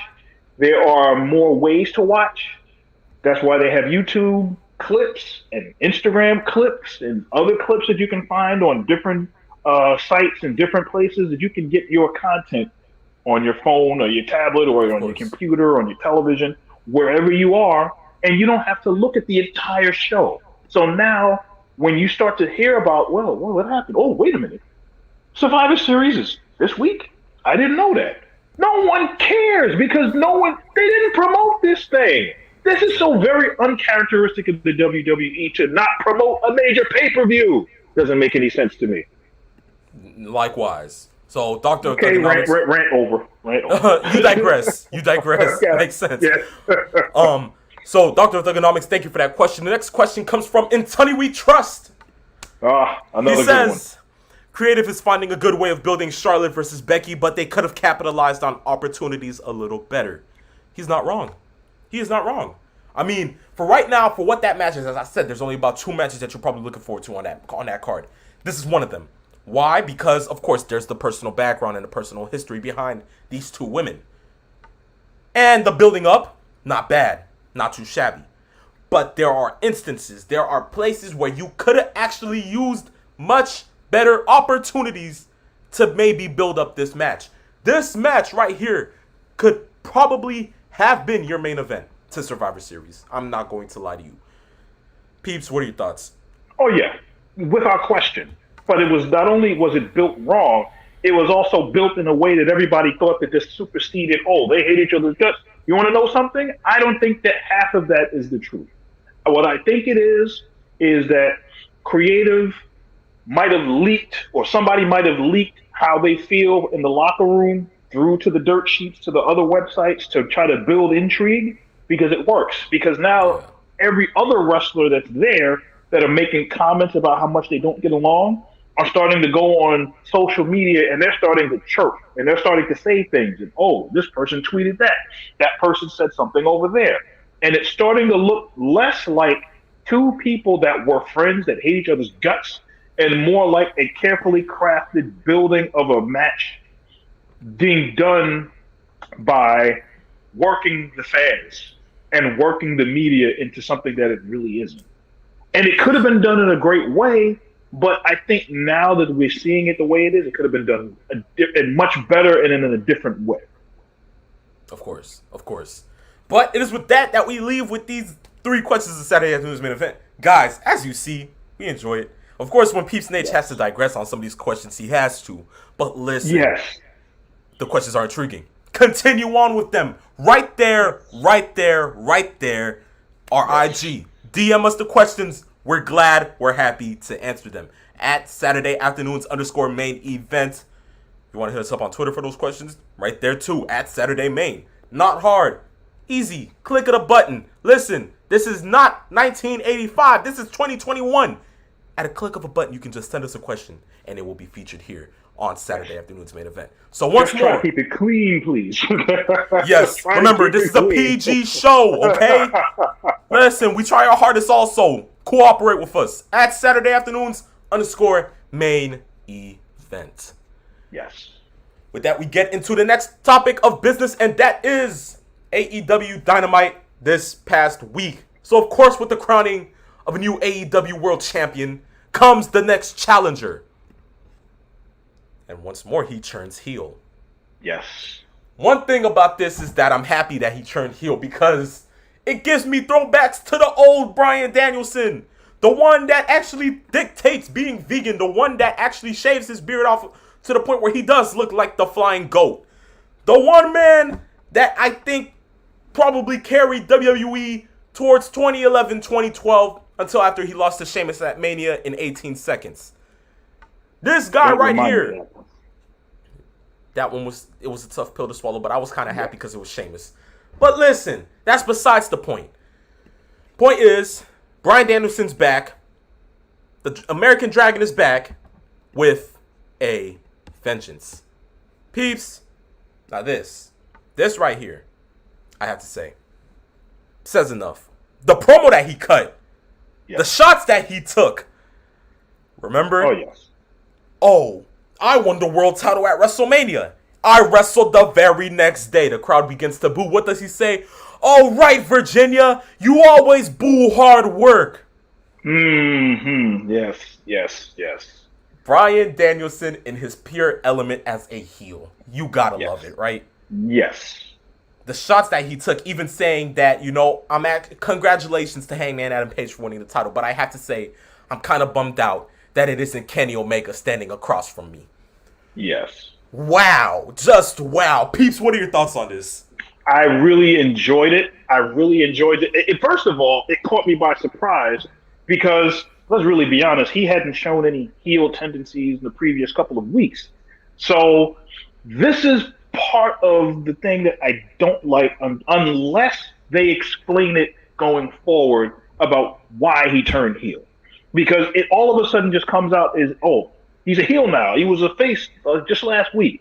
Speaker 2: There are more ways to watch. That's why they have YouTube clips and Instagram clips and other clips that you can find on different sites and different places that you can get your content on your phone or your tablet or on your computer, or on your television, wherever you are, and you don't have to look at the entire show. So now, when you start to hear about, well, what happened? Oh, wait a minute. Survivor Series is this week? I didn't know that. No one cares, because they didn't promote this thing. This is so very uncharacteristic of the WWE to not promote a major pay-per-view. Doesn't make any sense to me.
Speaker 1: Likewise. So, Dr.
Speaker 2: Okay, rant over.
Speaker 1: You digress. Yeah. Makes sense. Yeah. So, Dr. Thugonomics, thank you for that question. The next question comes from In Tunny We Trust.
Speaker 2: Another
Speaker 1: he
Speaker 2: good one.
Speaker 1: Creative is finding a good way of building Charlotte versus Becky, but they could have capitalized on opportunities a little better. He's not wrong. He is not wrong. I mean, for right now, for what that match is, as I said, there's only about 2 matches that you're probably looking forward to on that card. This is one of them. Why? Because, of course, there's the personal background and the personal history behind these 2 women. And the building up, not bad. Not too shabby. But there are instances, there are places where you could have actually used much better opportunities to maybe build up this match. This match right here could probably have been your main event to Survivor Series. I'm not going to lie to you. Peeps, what are your thoughts?
Speaker 2: Oh, yeah. Without question. But it was not only was it built wrong, it was also built in a way that everybody thought that this superseded, they hate each other's guts. You want to know something? I don't think that half of that is the truth. What I think it is that creative might have leaked, or somebody might have leaked how they feel in the locker room through to the dirt sheets, to the other websites, to try to build intrigue, because it works. Because now every other wrestler that's there that are making comments about how much they don't get along are starting to go on social media and they're starting to chirp and they're starting to say things. And, oh, this person tweeted that. That person said something over there. And it's starting to look less like two people that were friends that hate each other's guts and more like a carefully crafted building of a match being done by working the fans and working the media into something that it really isn't. And it could have been done in a great way, but I think now that we're seeing it the way it is, it could have been done much better and in a different way.
Speaker 1: Of course. But it is with that we leave with these 3 questions of Saturday afternoon's main event. Guys, as you see, we enjoy it. Of course, when Peeps Nate has to digress on some of these questions, he has to. But listen, the questions are intriguing. Continue on with them. Right there, our IG. DM us the questions. We're glad, we're happy to answer them. At Saturday afternoons _ main event. You want to hit us up on Twitter for those questions? Right there too. At Saturday Main. Not hard. Easy. Click of a button. Listen, this is not 1985. This is 2021. At a click of a button, you can just send us a question, and it will be featured here on Saturday afternoon's main event. So once more,
Speaker 2: try to keep it clean, please.
Speaker 1: Yes, remember this is a PG show, okay? Listen, we try our hardest. Also, cooperate with us at Saturday afternoons _ main event.
Speaker 2: Yes.
Speaker 1: With that, we get into the next topic of business, and that is AEW Dynamite this past week. So, of course, with the crowning of a new AEW World Champion comes the next challenger. And once more, he turns heel.
Speaker 2: Yes.
Speaker 1: One thing about this is that I'm happy that he turned heel because it gives me throwbacks to the old Bryan Danielson. The one that actually dictates being vegan. The one that actually shaves his beard off to the point where he does look like the flying goat. The one man that I think probably carried WWE towards 2011, 2012 until after he lost to Sheamus at Mania in 18 seconds. This guy right here. That one was a tough pill to swallow, but I was kind of happy because it was Sheamus. But listen, that's besides the point. Point is, Bryan Danielson's back. The American Dragon is back with a vengeance. Peeps, now this right here, I have to say, says enough. The promo that he cut, the shots that he took. Remember?
Speaker 2: Oh, yes.
Speaker 1: Oh, I won the world title at WrestleMania. I wrestled the very next day. The crowd begins to boo. What does he say? All right, Virginia, you always boo hard work.
Speaker 2: Yes.
Speaker 1: Bryan Danielson in his pure element as a heel. You gotta love it, right?
Speaker 2: Yes.
Speaker 1: The shots that he took, even saying that, congratulations to Hangman Adam Page for winning the title, but I have to say, I'm kind of bummed out that it isn't Kenny Omega standing across from me.
Speaker 2: Yes.
Speaker 1: Wow. Just wow. Peeps, what are your thoughts on this?
Speaker 2: I really enjoyed it. First of all, it caught me by surprise because, let's really be honest, he hadn't shown any heel tendencies in the previous couple of weeks. So this is part of the thing that I don't like unless they explain it going forward about why he turned heel. Because it all of a sudden just comes out as, oh, he's a heel now. He was a face just last week.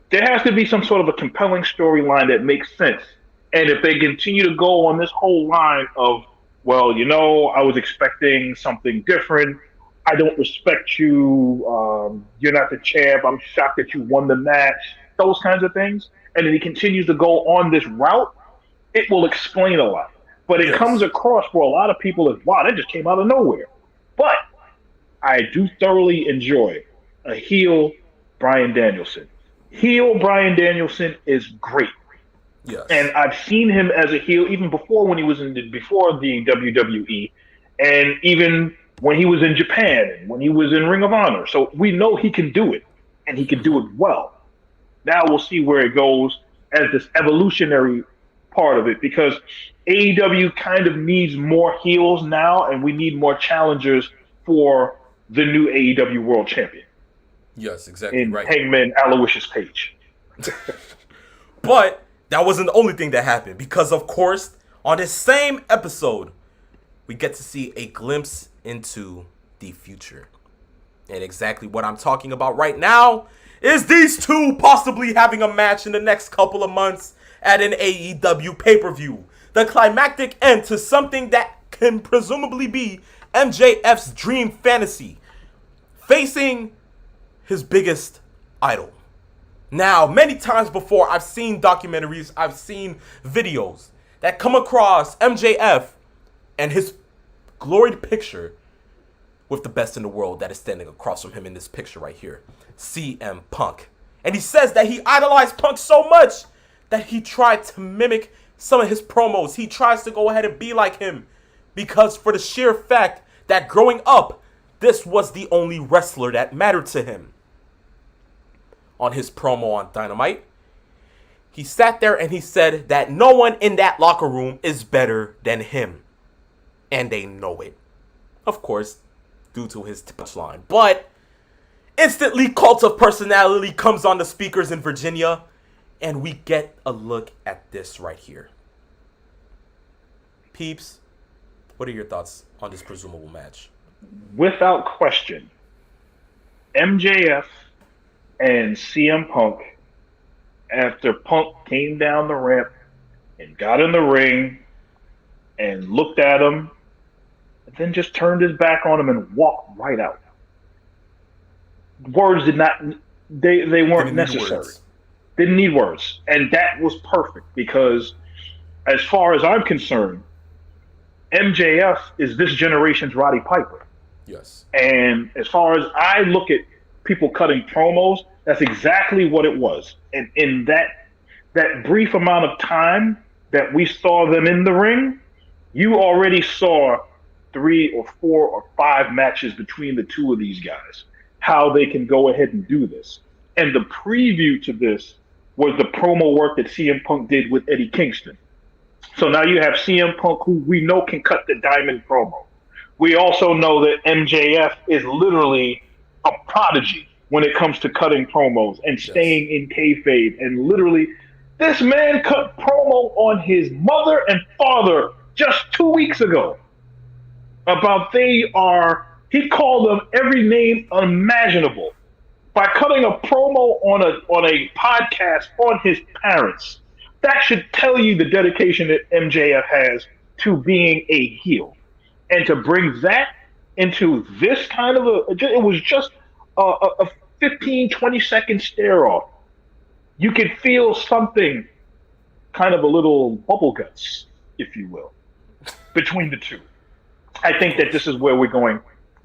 Speaker 2: There has to be some sort of a compelling storyline that makes sense. And if they continue to go on this whole line of, well, I was expecting something different. I don't respect you. You're not the champ. I'm shocked that you won the match. Those kinds of things. And then he continues to go on this route. It will explain a lot. But it comes across for a lot of people as, wow, that just came out of nowhere. But I do thoroughly enjoy a heel Bryan Danielson. Heel Bryan Danielson is great.
Speaker 1: Yes.
Speaker 2: And I've seen him as a heel even before when he was before the WWE, and even when he was in Japan and when he was in Ring of Honor. So we know he can do it, and he can do it well. Now we'll see where it goes as this evolutionary part of it, because AEW kind of needs more heels now, and we need more challengers for the new AEW World Champion.
Speaker 1: Yes, exactly right.
Speaker 2: Hangman Aloysius Page.
Speaker 1: But that wasn't the only thing that happened, because of course, on this same episode, we get to see a glimpse into the future. And exactly what I'm talking about right now is these two possibly having a match in the next couple of months at an AEW pay-per-view. The climactic end to something that can presumably be MJF's dream fantasy, facing his biggest idol. Now, many times before, I've seen documentaries, I've seen videos that come across MJF and his gloried picture with the best in the world that is standing across from him in this picture right here, CM Punk. And he says that he idolized Punk so much that he tried to mimic some of his promos. He tries to go ahead and be like him because for the sheer fact that growing up, this was the only wrestler that mattered to him. On his promo on Dynamite, he sat there and he said that no one in that locker room is better than him. And they know it. Of course, due to his punchline. But instantly, Cult of Personality comes on the speakers in Virginia, and we get a look at this right here. Peeps, what are your thoughts on this presumable match?
Speaker 2: Without question, MJF and CM Punk, after Punk came down the ramp and got in the ring and looked at him, and then just turned his back on him and walked right out. Words did not, they weren't necessary. Didn't need words. And that was perfect because as far as I'm concerned, MJF is this generation's Roddy Piper.
Speaker 1: Yes.
Speaker 2: And as far as I look at people cutting promos, that's exactly what it was. And in that brief amount of time that we saw them in the ring, you already saw 3 or 4 or 5 matches between the two of these guys, how they can go ahead and do this. And the preview to this was the promo work that CM Punk did with Eddie Kingston. So now you have CM Punk, who we know can cut the diamond promo. We also know that MJF is literally a prodigy when it comes to cutting promos and staying in kayfabe. And literally, this man cut promo on his mother and father just 2 weeks ago about he called them every name unimaginable by cutting a promo on a podcast on his parents. That should tell you the dedication that MJF has to being a heel. And to bring that into this kind of it was just a 15, 20-second stare off. You could feel something kind of a little bubble guts, if you will, between the two. I think that this is where we're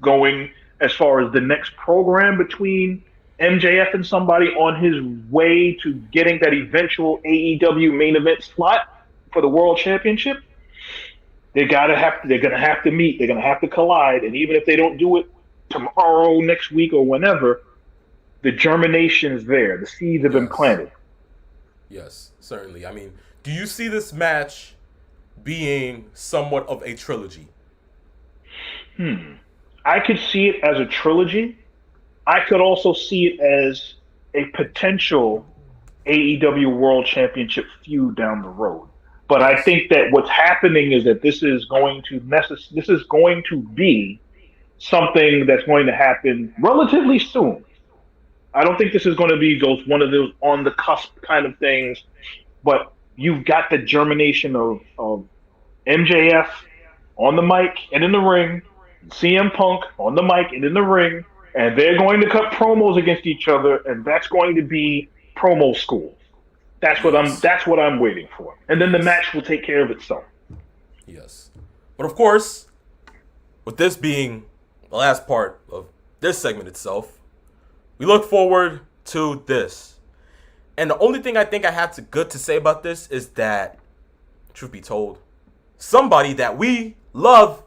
Speaker 2: going as far as the next program between MJF and somebody on his way to getting that eventual AEW main event slot for the World Championship. They're gonna have to meet. They're gonna have to collide. And even if they don't do it tomorrow, next week, or whenever, the germination is there. The seeds have been planted.
Speaker 1: Yes, certainly. I mean, do you see this match being somewhat of a trilogy?
Speaker 2: I could see it as a trilogy. I could also see it as a potential AEW World Championship feud down the road. But I think that what's happening is that this is going to be something that's going to happen relatively soon. I don't think this is going to be one of those on the cusp kind of things, but you've got the germination of MJF on the mic and in the ring, CM Punk on the mic and in the ring, and they're going to cut promos against each other, and that's going to be promo school. That's what I'm waiting for. And then the match will take care of itself.
Speaker 1: Yes. But of course, with this being the last part of this segment itself, we look forward to this. And the only thing I think I have good to say about this is that, truth be told, somebody that we love,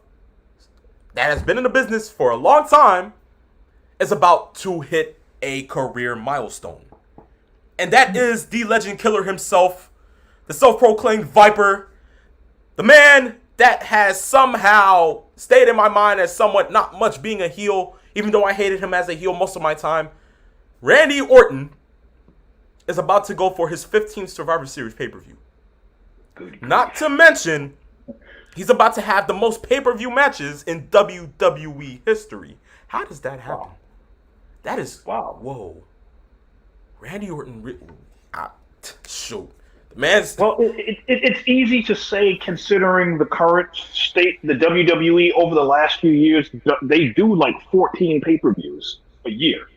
Speaker 1: that has been in the business for a long time, is about to hit a career milestone. And that is the legend killer himself, the self-proclaimed Viper, the man that has somehow stayed in my mind as somewhat not much being a heel, even though I hated him as a heel most of my time. Randy Orton is about to go for his 15th Survivor Series pay-per-view. Not to mention, he's about to have the most pay-per-view matches in WWE history. How does that happen? That is
Speaker 2: Wow.
Speaker 1: whoa. Randy Orton. Shoot, the man's.
Speaker 2: Well, it's easy to say considering the current state, the WWE over the last few years, they do like 14 pay-per-views a year.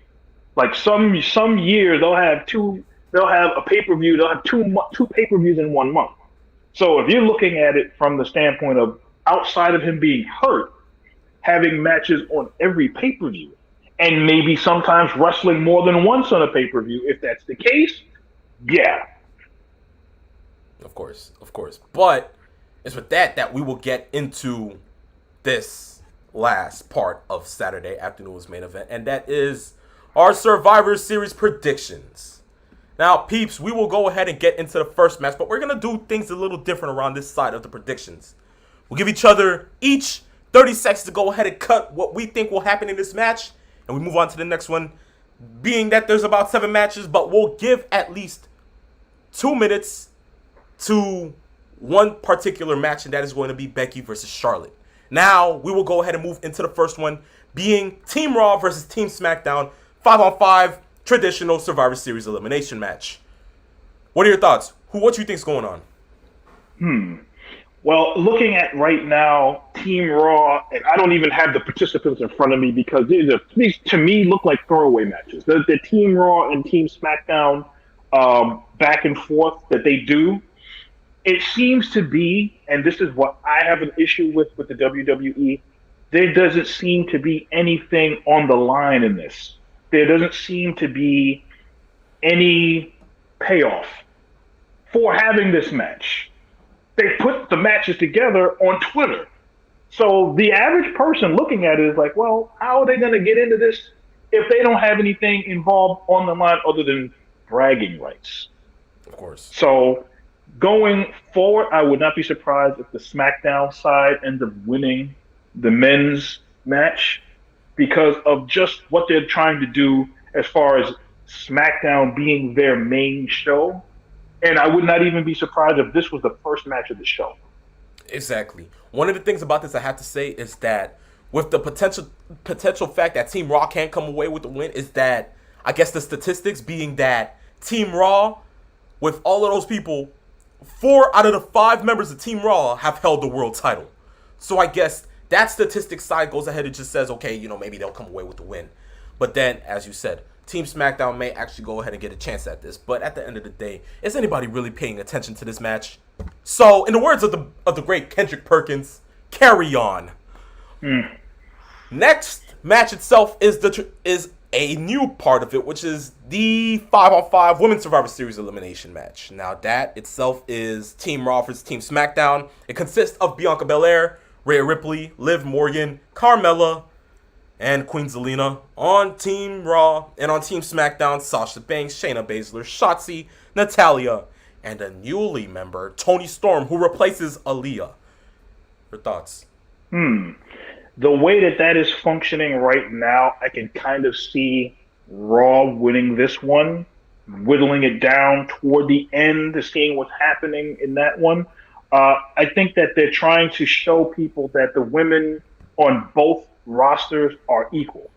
Speaker 2: Like some years they'll have a pay-per-view, they'll have two pay-per-views in 1 month. So if you're looking at it from the standpoint of outside of him being hurt, having matches on every pay-per-view, and maybe sometimes wrestling more than once on a pay-per-view, if that's the case, yeah.
Speaker 1: Of course. But it's with that we will get into this last part of Saturday afternoon's main event, and that is our Survivor Series predictions. Now, peeps, we will go ahead and get into the first match, but we're going to do things a little different around this side of the predictions. We'll give each 30 seconds to go ahead and cut what we think will happen in this match, and we move on to the next one, being that there's about 7 matches, but we'll give at least 2 minutes to one particular match, and that is going to be Becky versus Charlotte. Now, we will go ahead and move into the first one, being Team Raw versus Team SmackDown, 5-on-5 traditional Survivor Series elimination match. What are your thoughts? What do you think's going on?
Speaker 2: Well, looking at right now, Team Raw, and I don't even have the participants in front of me because these to me look like throwaway matches. The Team Raw and Team SmackDown back and forth that they do, it seems to be, and this is what I have an issue with the WWE, there doesn't seem to be anything on the line in this. There doesn't seem to be any payoff for having this match. They put the matches together on Twitter. So the average person looking at it is like, well, how are they going to get into this if they don't have anything involved on the line other than bragging rights?
Speaker 1: Of course.
Speaker 2: So going forward, I would not be surprised if the SmackDown side ends up winning the men's match because of just what they're trying to do as far as SmackDown being their main show. And I would not even be surprised if this was the first match of the show.
Speaker 1: Exactly. One of the things about this I have to say is that with the potential fact that Team Raw can't come away with the win is that I guess the statistics being that Team Raw, with all of those people, 4 out of the 5 members of Team Raw have held the world title. So I guess that statistics side goes ahead and just says, okay, maybe they'll come away with the win. But then, as you said, Team SmackDown may actually go ahead and get a chance at this. But at the end of the day, is anybody really paying attention to this match? So, in the words of the great Kendrick Perkins, carry on. Next match itself is a new part of it, which is the 5-on-5 Women's Survivor Series elimination match. Now, that itself is Team Raw versus Team SmackDown. It consists of Bianca Belair, Rhea Ripley, Liv Morgan, Carmella, and Queen Zelina. On Team Raw and on Team SmackDown, Sasha Banks, Shayna Baszler, Shotzi, Natalya, and a newly member, Toni Storm, who replaces Aaliyah. Your thoughts?
Speaker 2: The way that is functioning right now, I can kind of see Raw winning this one, whittling it down toward the end to seeing what's happening in that one. I think that they're trying to show people that the women on both rosters are equal.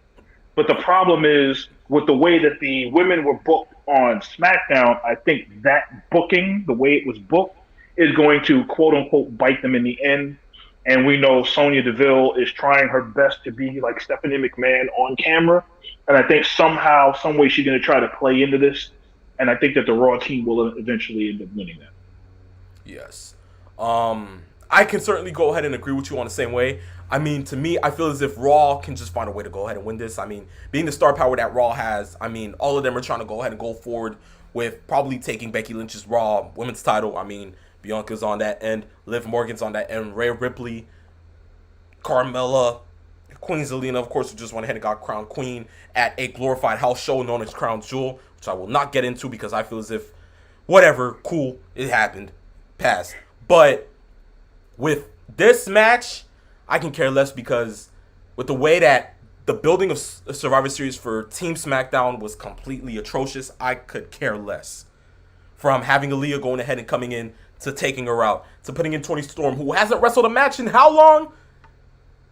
Speaker 2: But the problem is, with the way that the women were booked on SmackDown, I think that booking, the way it was booked, is going to quote-unquote bite them in the end. And we know Sonya Deville is trying her best to be like Stephanie McMahon on camera. And I think somehow, some way she's going to try to play into this. And I think that the Raw team will eventually end up winning that.
Speaker 1: Yes. I can certainly go ahead and agree with you on the same way. I mean, to me, I feel as if Raw can just find a way to go ahead and win this. I mean, being the star power that Raw has, I mean, all of them are trying to go ahead and go forward with probably taking Becky Lynch's Raw women's title. I mean, Bianca's on that end, Liv Morgan's on that end, Rhea Ripley, Carmella, Queen Zelina, of course, who just went ahead and got crowned queen at a glorified house show known as Crown Jewel, which I will not get into because I feel as if, whatever, cool, it happened, passed. But with this match, I can care less because with the way that the building of Survivor Series for Team SmackDown was completely atrocious, I could care less. From having Aaliyah going ahead and coming in to taking her out, to putting in Toni Storm, who hasn't wrestled a match in how long?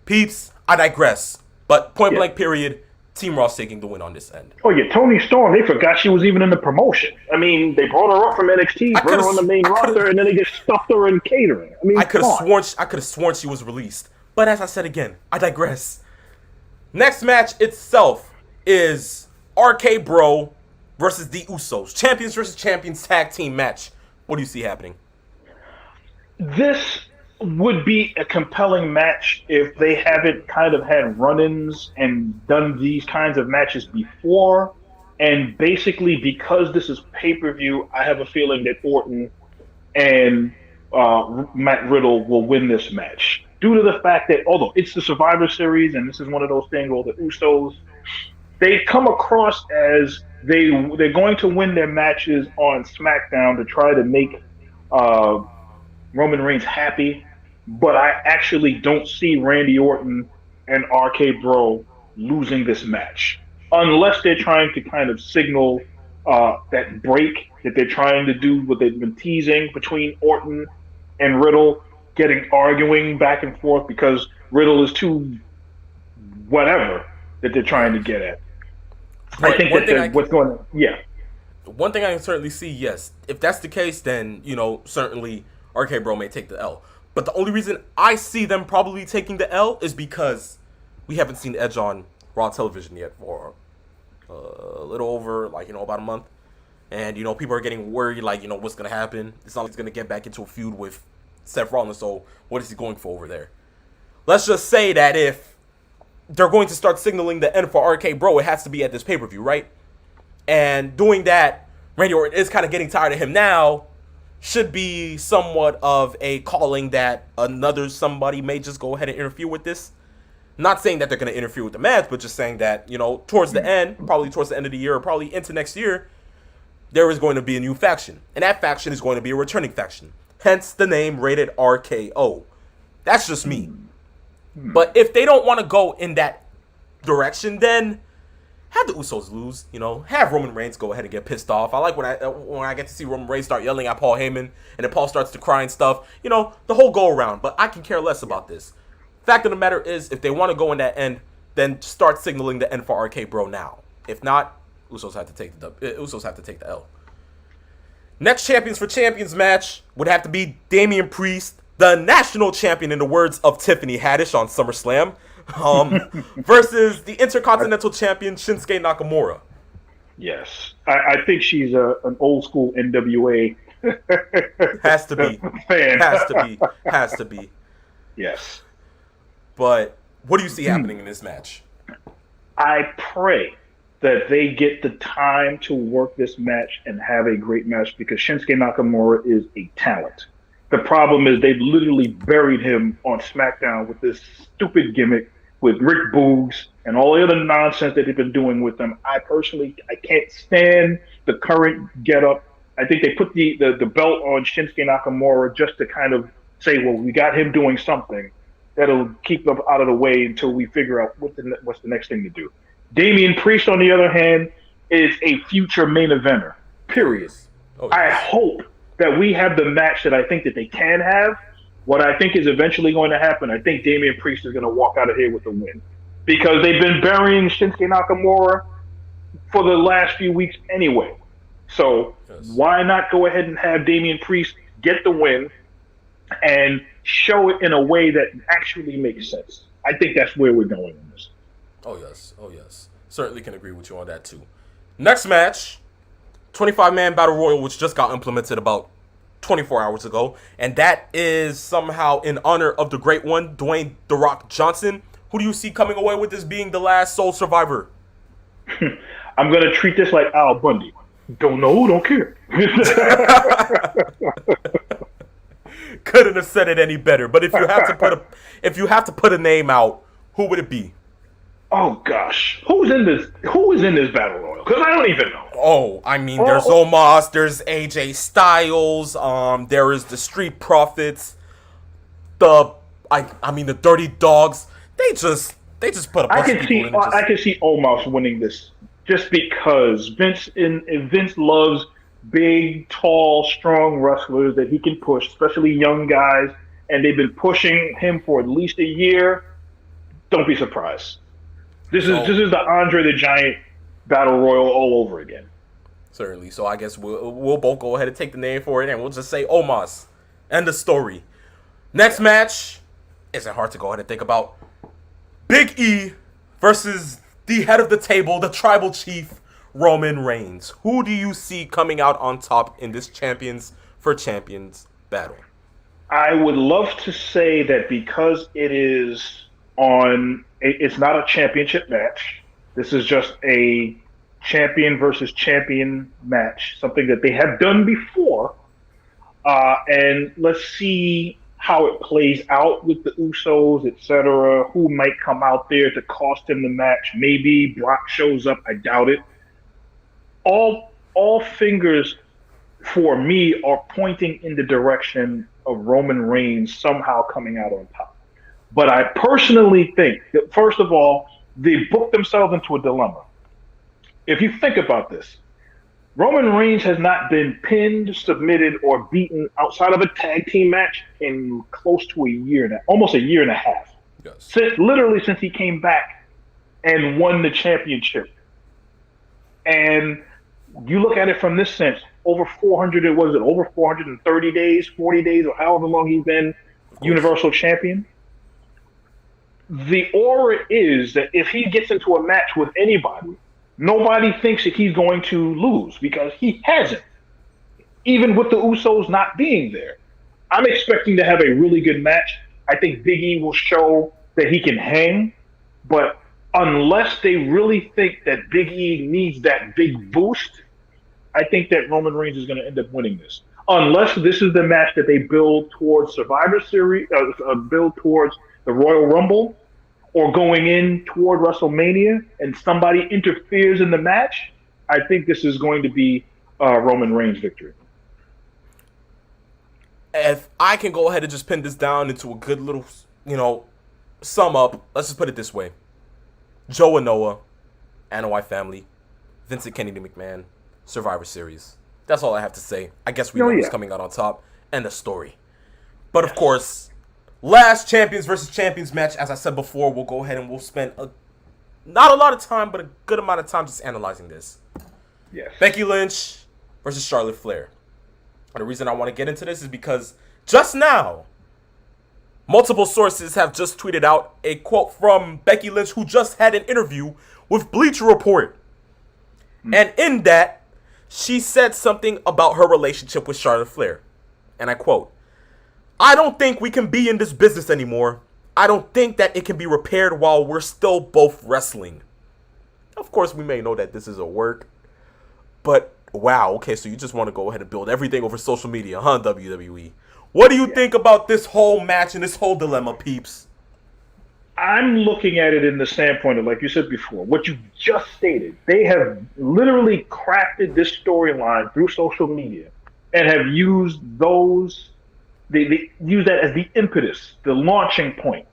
Speaker 1: Peeps, I digress. But point blank period, Team Raw's taking the win on this end.
Speaker 2: Oh yeah, Toni Storm. They forgot she was even in the promotion. I mean, they brought her up from NXT, brought her on the main roster, and then they just stuffed her in catering. I mean,
Speaker 1: I could have sworn she was released. But as I said again, I digress. Next match itself is RK Bro versus the Usos. Champions versus champions tag team match. What do you see happening?
Speaker 2: This would be a compelling match if they haven't kind of had run-ins and done these kinds of matches before. And basically, because this is pay-per-view, I have a feeling that Orton and Matt Riddle will win this match. Due to the fact that, although it's the Survivor Series, and this is one of those things where the Usos, they come across as they're going to win their matches on SmackDown to try to make Roman Reigns happy, but I actually don't see Randy Orton and RK Bro losing this match unless they're trying to kind of signal that break that they're trying to do, what they've been teasing between Orton and Riddle, arguing back and forth because Riddle is too whatever that they're trying to get at.
Speaker 1: Right.
Speaker 2: I think what's going on, yeah.
Speaker 1: One thing I can certainly see, yes. If that's the case, then, certainly RK Bro may take the L. But the only reason I see them probably taking the L is because we haven't seen Edge on Raw television yet for a little over, about a month. And, people are getting worried, what's going to happen? It's not like he's going to get back into a feud with Seth Rollins, so what is he going for over there? Let's just say that if they're going to start signaling the end for RK Bro, it has to be at this pay-per-view, right? And doing that, Randy Orton is kind of getting tired of him now, should be somewhat of a calling that another somebody may just go ahead and interfere with this. Not saying that they're going to interfere with the match, but just saying that, towards the end, probably towards the end of the year or probably into next year, there is going to be a new faction. And that faction is going to be a returning faction. Hence the name Rated RKO. That's just me. But if they don't want to go in that direction, then have the Usos lose. Have Roman Reigns go ahead and get pissed off. I like when I get to see Roman Reigns start yelling at Paul Heyman, and then Paul starts to cry and stuff. The whole go around. But I can care less about this. Fact of the matter is, if they want to go in that end, then start signaling the end for RK Bro now. If not, Usos have to take the L. Next Champions for Champions match would have to be Damian Priest, the national champion in the words of Tiffany Haddish on SummerSlam, versus the Intercontinental Champion Shinsuke Nakamura.
Speaker 2: Yes. I think she's an old school NWA
Speaker 1: Has to be.
Speaker 2: fan.
Speaker 1: Has to be.
Speaker 2: Yes.
Speaker 1: But what do you see happening in this match?
Speaker 2: I pray that they get the time to work this match and have a great match because Shinsuke Nakamura is a talent. The problem is they've literally buried him on SmackDown with this stupid gimmick with Rick Boogs and all the other nonsense that they've been doing with him. I can't stand the current getup. I think they put the belt on Shinsuke Nakamura just to kind of say, well, we got him doing something that'll keep him out of the way until we figure out what's the next thing to do. Damian Priest, on the other hand, is a future main eventer, period.
Speaker 1: Oh, yes.
Speaker 2: I hope that we have the match that I think that they can have. What I think is eventually going to happen, I think Damian Priest is going to walk out of here with the win. Because they've been burying Shinsuke Nakamura for the last few weeks anyway. So why not go ahead and have Damian Priest get the win and show it in a way that actually makes sense? I think that's where we're going in this.
Speaker 1: Oh, yes. Certainly can agree with you on that, too. Next match, 25-man Battle Royal, which just got implemented about 24 hours ago. And that is somehow in honor of the great one, Dwayne "The Rock" Johnson. Who do you see coming away with this being the last sole survivor?
Speaker 2: I'm going to treat this like Al Bundy. Don't know, don't care.
Speaker 1: Couldn't have said it any better. But if you have to put a name out, who would it be?
Speaker 2: Oh gosh, who is in this battle royal? Because I don't even know.
Speaker 1: Oh, I mean, there's Omos, there's AJ Styles, there is the Street Profits, the Dirty Dogs. They just put a bunch of people in.
Speaker 2: I can see Omos winning this just because Vince loves big, tall, strong wrestlers that he can push, especially young guys, and they've been pushing him for at least a year. Don't be surprised.
Speaker 1: So
Speaker 2: this is the Andre the Giant battle royal all over again.
Speaker 1: certainly. So I guess we'll both go ahead and take the name for it, and we'll just say Omos. End the story. Next
Speaker 2: Yes.
Speaker 1: match isn't hard to go ahead and think about. Big E versus the head of the table, the tribal chief, Roman Reigns. Who do you see coming out on top in this champions for champions battle?
Speaker 2: I would love to say that because it is it's not a championship match. This is just a champion versus champion match, something that they have done before. And let's see how it plays out with the Usos, etc. Who might come out there to cost him the match? Maybe Brock shows up. I doubt it. All fingers for me are pointing in the direction of Roman Reigns somehow coming out on top. But I personally think that, first of all, they booked themselves into a dilemma. If you think about this, Roman Reigns has not been pinned, submitted, or beaten outside of a tag team match in close to a year now, almost a year and a half.
Speaker 1: Yes.
Speaker 2: Literally since he came back and won the championship. And you look at it from this sense, over 430 days, 40 days, or however long he's been Universal Champion. The aura is that if he gets into a match with anybody, nobody thinks that he's going to lose because he hasn't, even with the Usos not being there. I'm expecting to have a really good match. I think Big E will show that he can hang, but unless they really think that Big E needs that big boost, I think that Roman Reigns is going to end up winning this. Unless this is the match that they build towards Survivor Series, build towards the Royal Rumble, or going in toward WrestleMania, and somebody interferes in the match, I think this is going to be Roman Reigns' victory.
Speaker 1: If I can go ahead and just pin this down into a good little, sum up, let's just put it this way. Joe and Noah, Anoa'i family, Vincent Kennedy McMahon, Survivor Series. That's all I have to say. I guess we know who's coming out on top, and the story. But of course, last champions versus champions match, as I said before, we'll go ahead and we'll spend not a lot of time, but a good amount of time just analyzing this.
Speaker 2: Yes.
Speaker 1: Becky Lynch versus Charlotte Flair. And the reason I want to get into this is because just now, multiple sources have just tweeted out a quote from Becky Lynch, who just had an interview with Bleacher Report. And in that, she said something about her relationship with Charlotte Flair. And I quote, "I don't think we can be in this business anymore. I don't think that it can be repaired while we're still both wrestling." Of course, we may know that this is a work. But, wow, okay, so you just want to go ahead and build everything over social media, huh, WWE? What do you think about this whole match and this whole dilemma, peeps?
Speaker 2: I'm looking at it in the standpoint of, like you said before, what you just stated. They have literally crafted this storyline through social media and have used they use that as the impetus, the launching point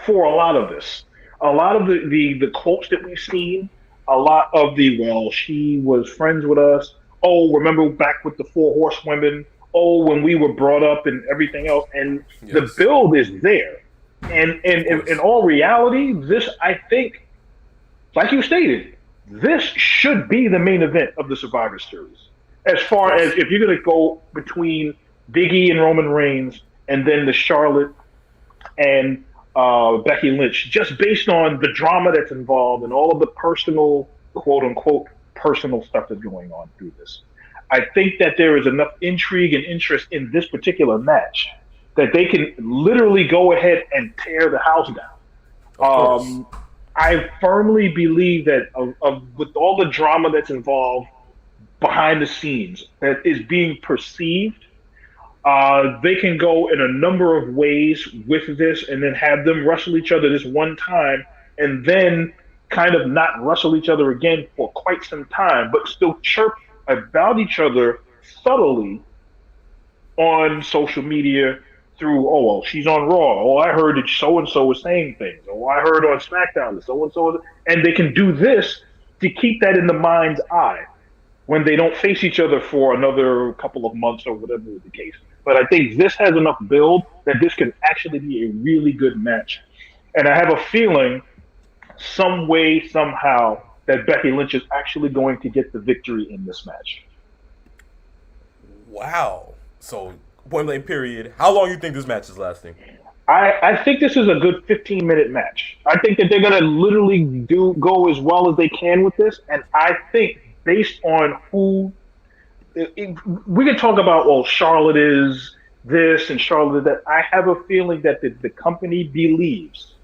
Speaker 2: for a lot of this. A lot of the quotes that we've seen, a lot of she was friends with us. Oh, remember back with the 4 horsewomen? Oh, when we were brought up and everything else. And the build is there. And in all reality, this, I think, like you stated, this should be the main event of the Survivor Series. As far as if you're going to go between Big E and Roman Reigns and then the Charlotte and Becky Lynch, just based on the drama that's involved and all of the personal, quote-unquote, personal stuff that's going on through this. I think that there is enough intrigue and interest in this particular match that they can literally go ahead and tear the house down. I firmly believe that with all the drama that's involved behind the scenes that is being perceived, they can go in a number of ways with this and then have them wrestle each other this one time and then kind of not wrestle each other again for quite some time, but still chirp about each other subtly on social media through, oh, well, she's on Raw. Oh, I heard that so-and-so was saying things. Oh, I heard on SmackDown that so-and-so. And they can do this to keep that in the mind's eye when they don't face each other for another couple of months or whatever is the case. But I think this has enough build that this can actually be a really good match. And I have a feeling some way, somehow, that Becky Lynch is actually going to get the victory in this match.
Speaker 1: Wow. So, point blank period. How long you think this match is lasting?
Speaker 2: I think this is a good 15-minute match. I think that they're going to literally go as well as they can with this. And I think based on who we can talk about, well, Charlotte is this and Charlotte is that. I have a feeling that the company believes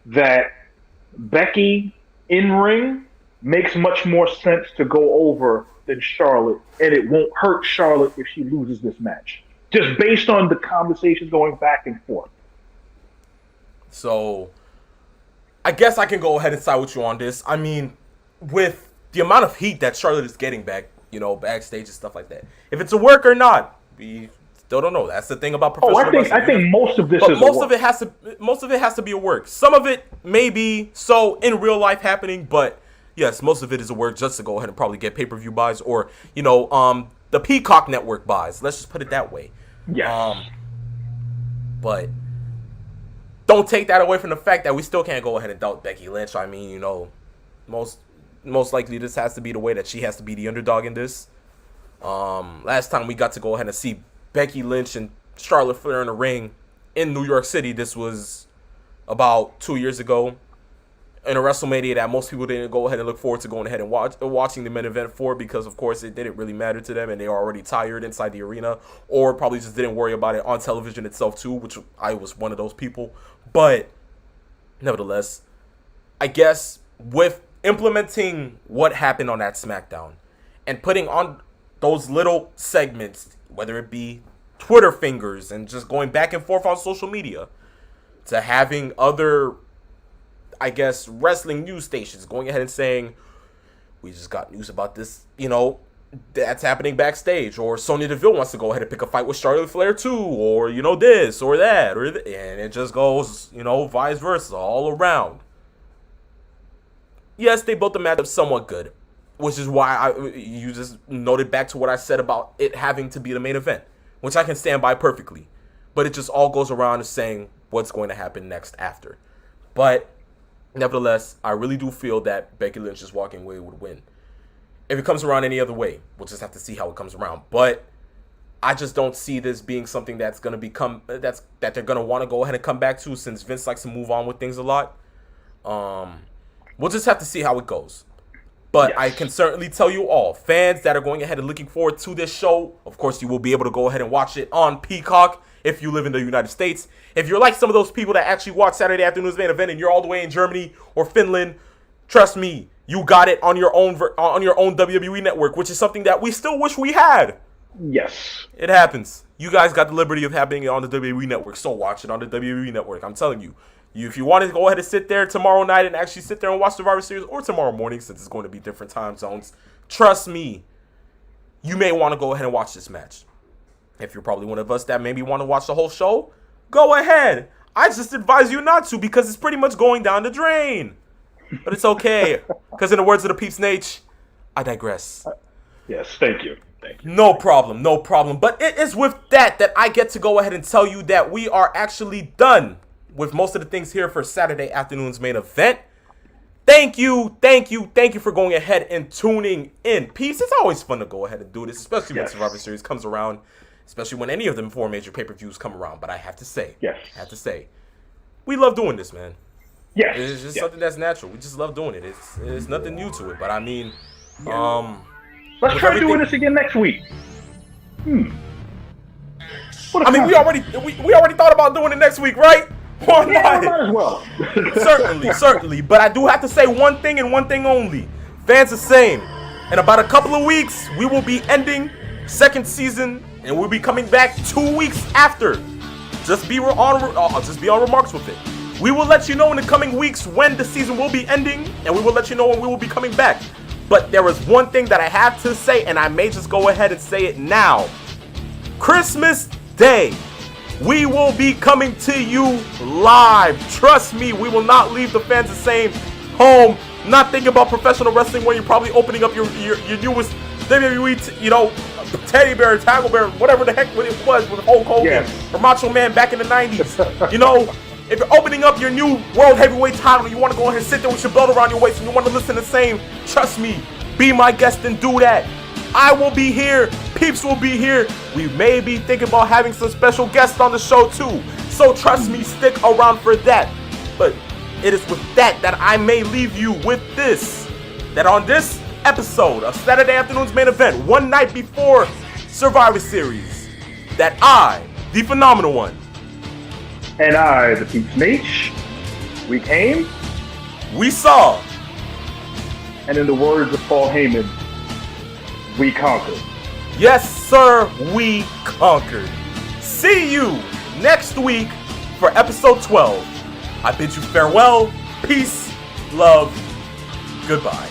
Speaker 2: that Becky in ring makes much more sense to go over than Charlotte, and it won't hurt Charlotte if she loses this match. Just based on the conversations going back and forth.
Speaker 1: So, I guess I can go ahead and side with you on this. I mean, with the amount of heat that Charlotte is getting back, backstage and stuff like that. If it's a work or not, we still don't know. That's the thing about professional wrestling.
Speaker 2: I think most of this is
Speaker 1: most of it has to be a work. Some of it may be so in real life happening, but yes, most of it is a work just to go ahead and probably get pay-per-view buys or, the Peacock Network buys. Let's just put it that way.
Speaker 2: Yeah.
Speaker 1: But don't take that away from the fact that we still can't go ahead and doubt Becky Lynch. I mean, most likely this has to be the way that she has to be the underdog in this. Last time we got to go ahead and see Becky Lynch and Charlotte Flair in the ring in New York City. This was about 2 years ago in a WrestleMania that most people didn't go ahead and look forward to going ahead and watching the main event for, because of course it didn't really matter to them and they were already tired inside the arena, or probably just didn't worry about it on television itself too, which I was one of those people. But nevertheless, I guess with implementing what happened on that SmackDown and putting on those little segments, whether it be Twitter fingers and just going back and forth on social media, to having other, I guess, wrestling news stations going ahead and saying, we just got news about this, that's happening backstage, or Sonya Deville wants to go ahead and pick a fight with Charlotte Flair too, or, this or that, and it just goes, vice versa all around. Yes, they built the matchup somewhat good, which is why you just noted back to what I said about it having to be the main event, which I can stand by perfectly. But it just all goes around to saying what's going to happen next after. But nevertheless, I really do feel that Becky Lynch's walking away would win. If it comes around any other way, we'll just have to see how it comes around. But I just don't see this being something that's going to become that they're going to want to go ahead and come back to, since Vince likes to move on with things a lot. We'll just have to see how it goes. But yes, I can certainly tell you all, fans that are going ahead and looking forward to this show, of course, you will be able to go ahead and watch it on Peacock if you live in the United States. If you're like some of those people that actually watch Saturday afternoon's main event and you're all the way in Germany or Finland, trust me, you got it on your own WWE network, which is something that we still wish we had.
Speaker 2: Yes.
Speaker 1: It happens. You guys got the liberty of having it on the WWE network, so watch it on the WWE network. I'm telling you. If you want to go ahead and sit there tomorrow night and actually sit there and watch Survivor Series, or tomorrow morning, since it's going to be different time zones, trust me, you may want to go ahead and watch this match. If you're probably one of us that maybe want to watch the whole show, go ahead. I just advise you not to, because it's pretty much going down the drain. But it's okay, because in the words of the Peeps Nate, I digress.
Speaker 2: Yes, thank you.
Speaker 1: No problem. But it is with that I get to go ahead and tell you that we are actually done with most of the things here for Saturday afternoon's main event. Thank you for going ahead and tuning in. Peeps, it's always fun to go ahead and do this, especially when Survivor Series comes around, especially when any of them 4 major pay-per-views come around. But I have to say, we love doing this, man.
Speaker 2: Yes.
Speaker 1: It's just something that's natural. We just love doing it. It's nothing new to it. But I mean,
Speaker 2: let's try doing this again next week.
Speaker 1: I mean, we already thought about doing it next week, right? Why not?
Speaker 2: Might as well.
Speaker 1: Certainly. But I do have to say one thing and one thing only. Fans, the same. In about a couple of weeks, we will be ending second season, and we'll be coming back 2 weeks after. Just be on remarks with it. We will let you know in the coming weeks when the season will be ending, and we will let you know when we will be coming back. But there is one thing that I have to say, and I may just go ahead and say it now. Christmas Day, we will be coming to you live. Trust me, we will not leave the fans the same home. Not thinking about professional wrestling when you're probably opening up your newest WWE, teddy bear, tackle bear, whatever the heck it was with Hulk Hogan or Macho Man back in the 90s. If you're opening up your new World Heavyweight title and you want to go ahead and sit there with your belt around your waist and you want to listen to S.A.M.E, trust me, be my guest and do that. I will be here. Peeps will be here. We may be thinking about having some special guests on the show too. So trust me, stick around for that. But it is with that I may leave you with this. That on this episode of Saturday Afternoon's Main Event, one night before Survivor Series, that I, the Phenomenal One,
Speaker 2: and I, the Peeps Mage, we came,
Speaker 1: we saw,
Speaker 2: and in the words of Paul Heyman, we conquered.
Speaker 1: Yes, sir, we conquered. See you next week for episode 12. I bid you farewell, peace, love, goodbye.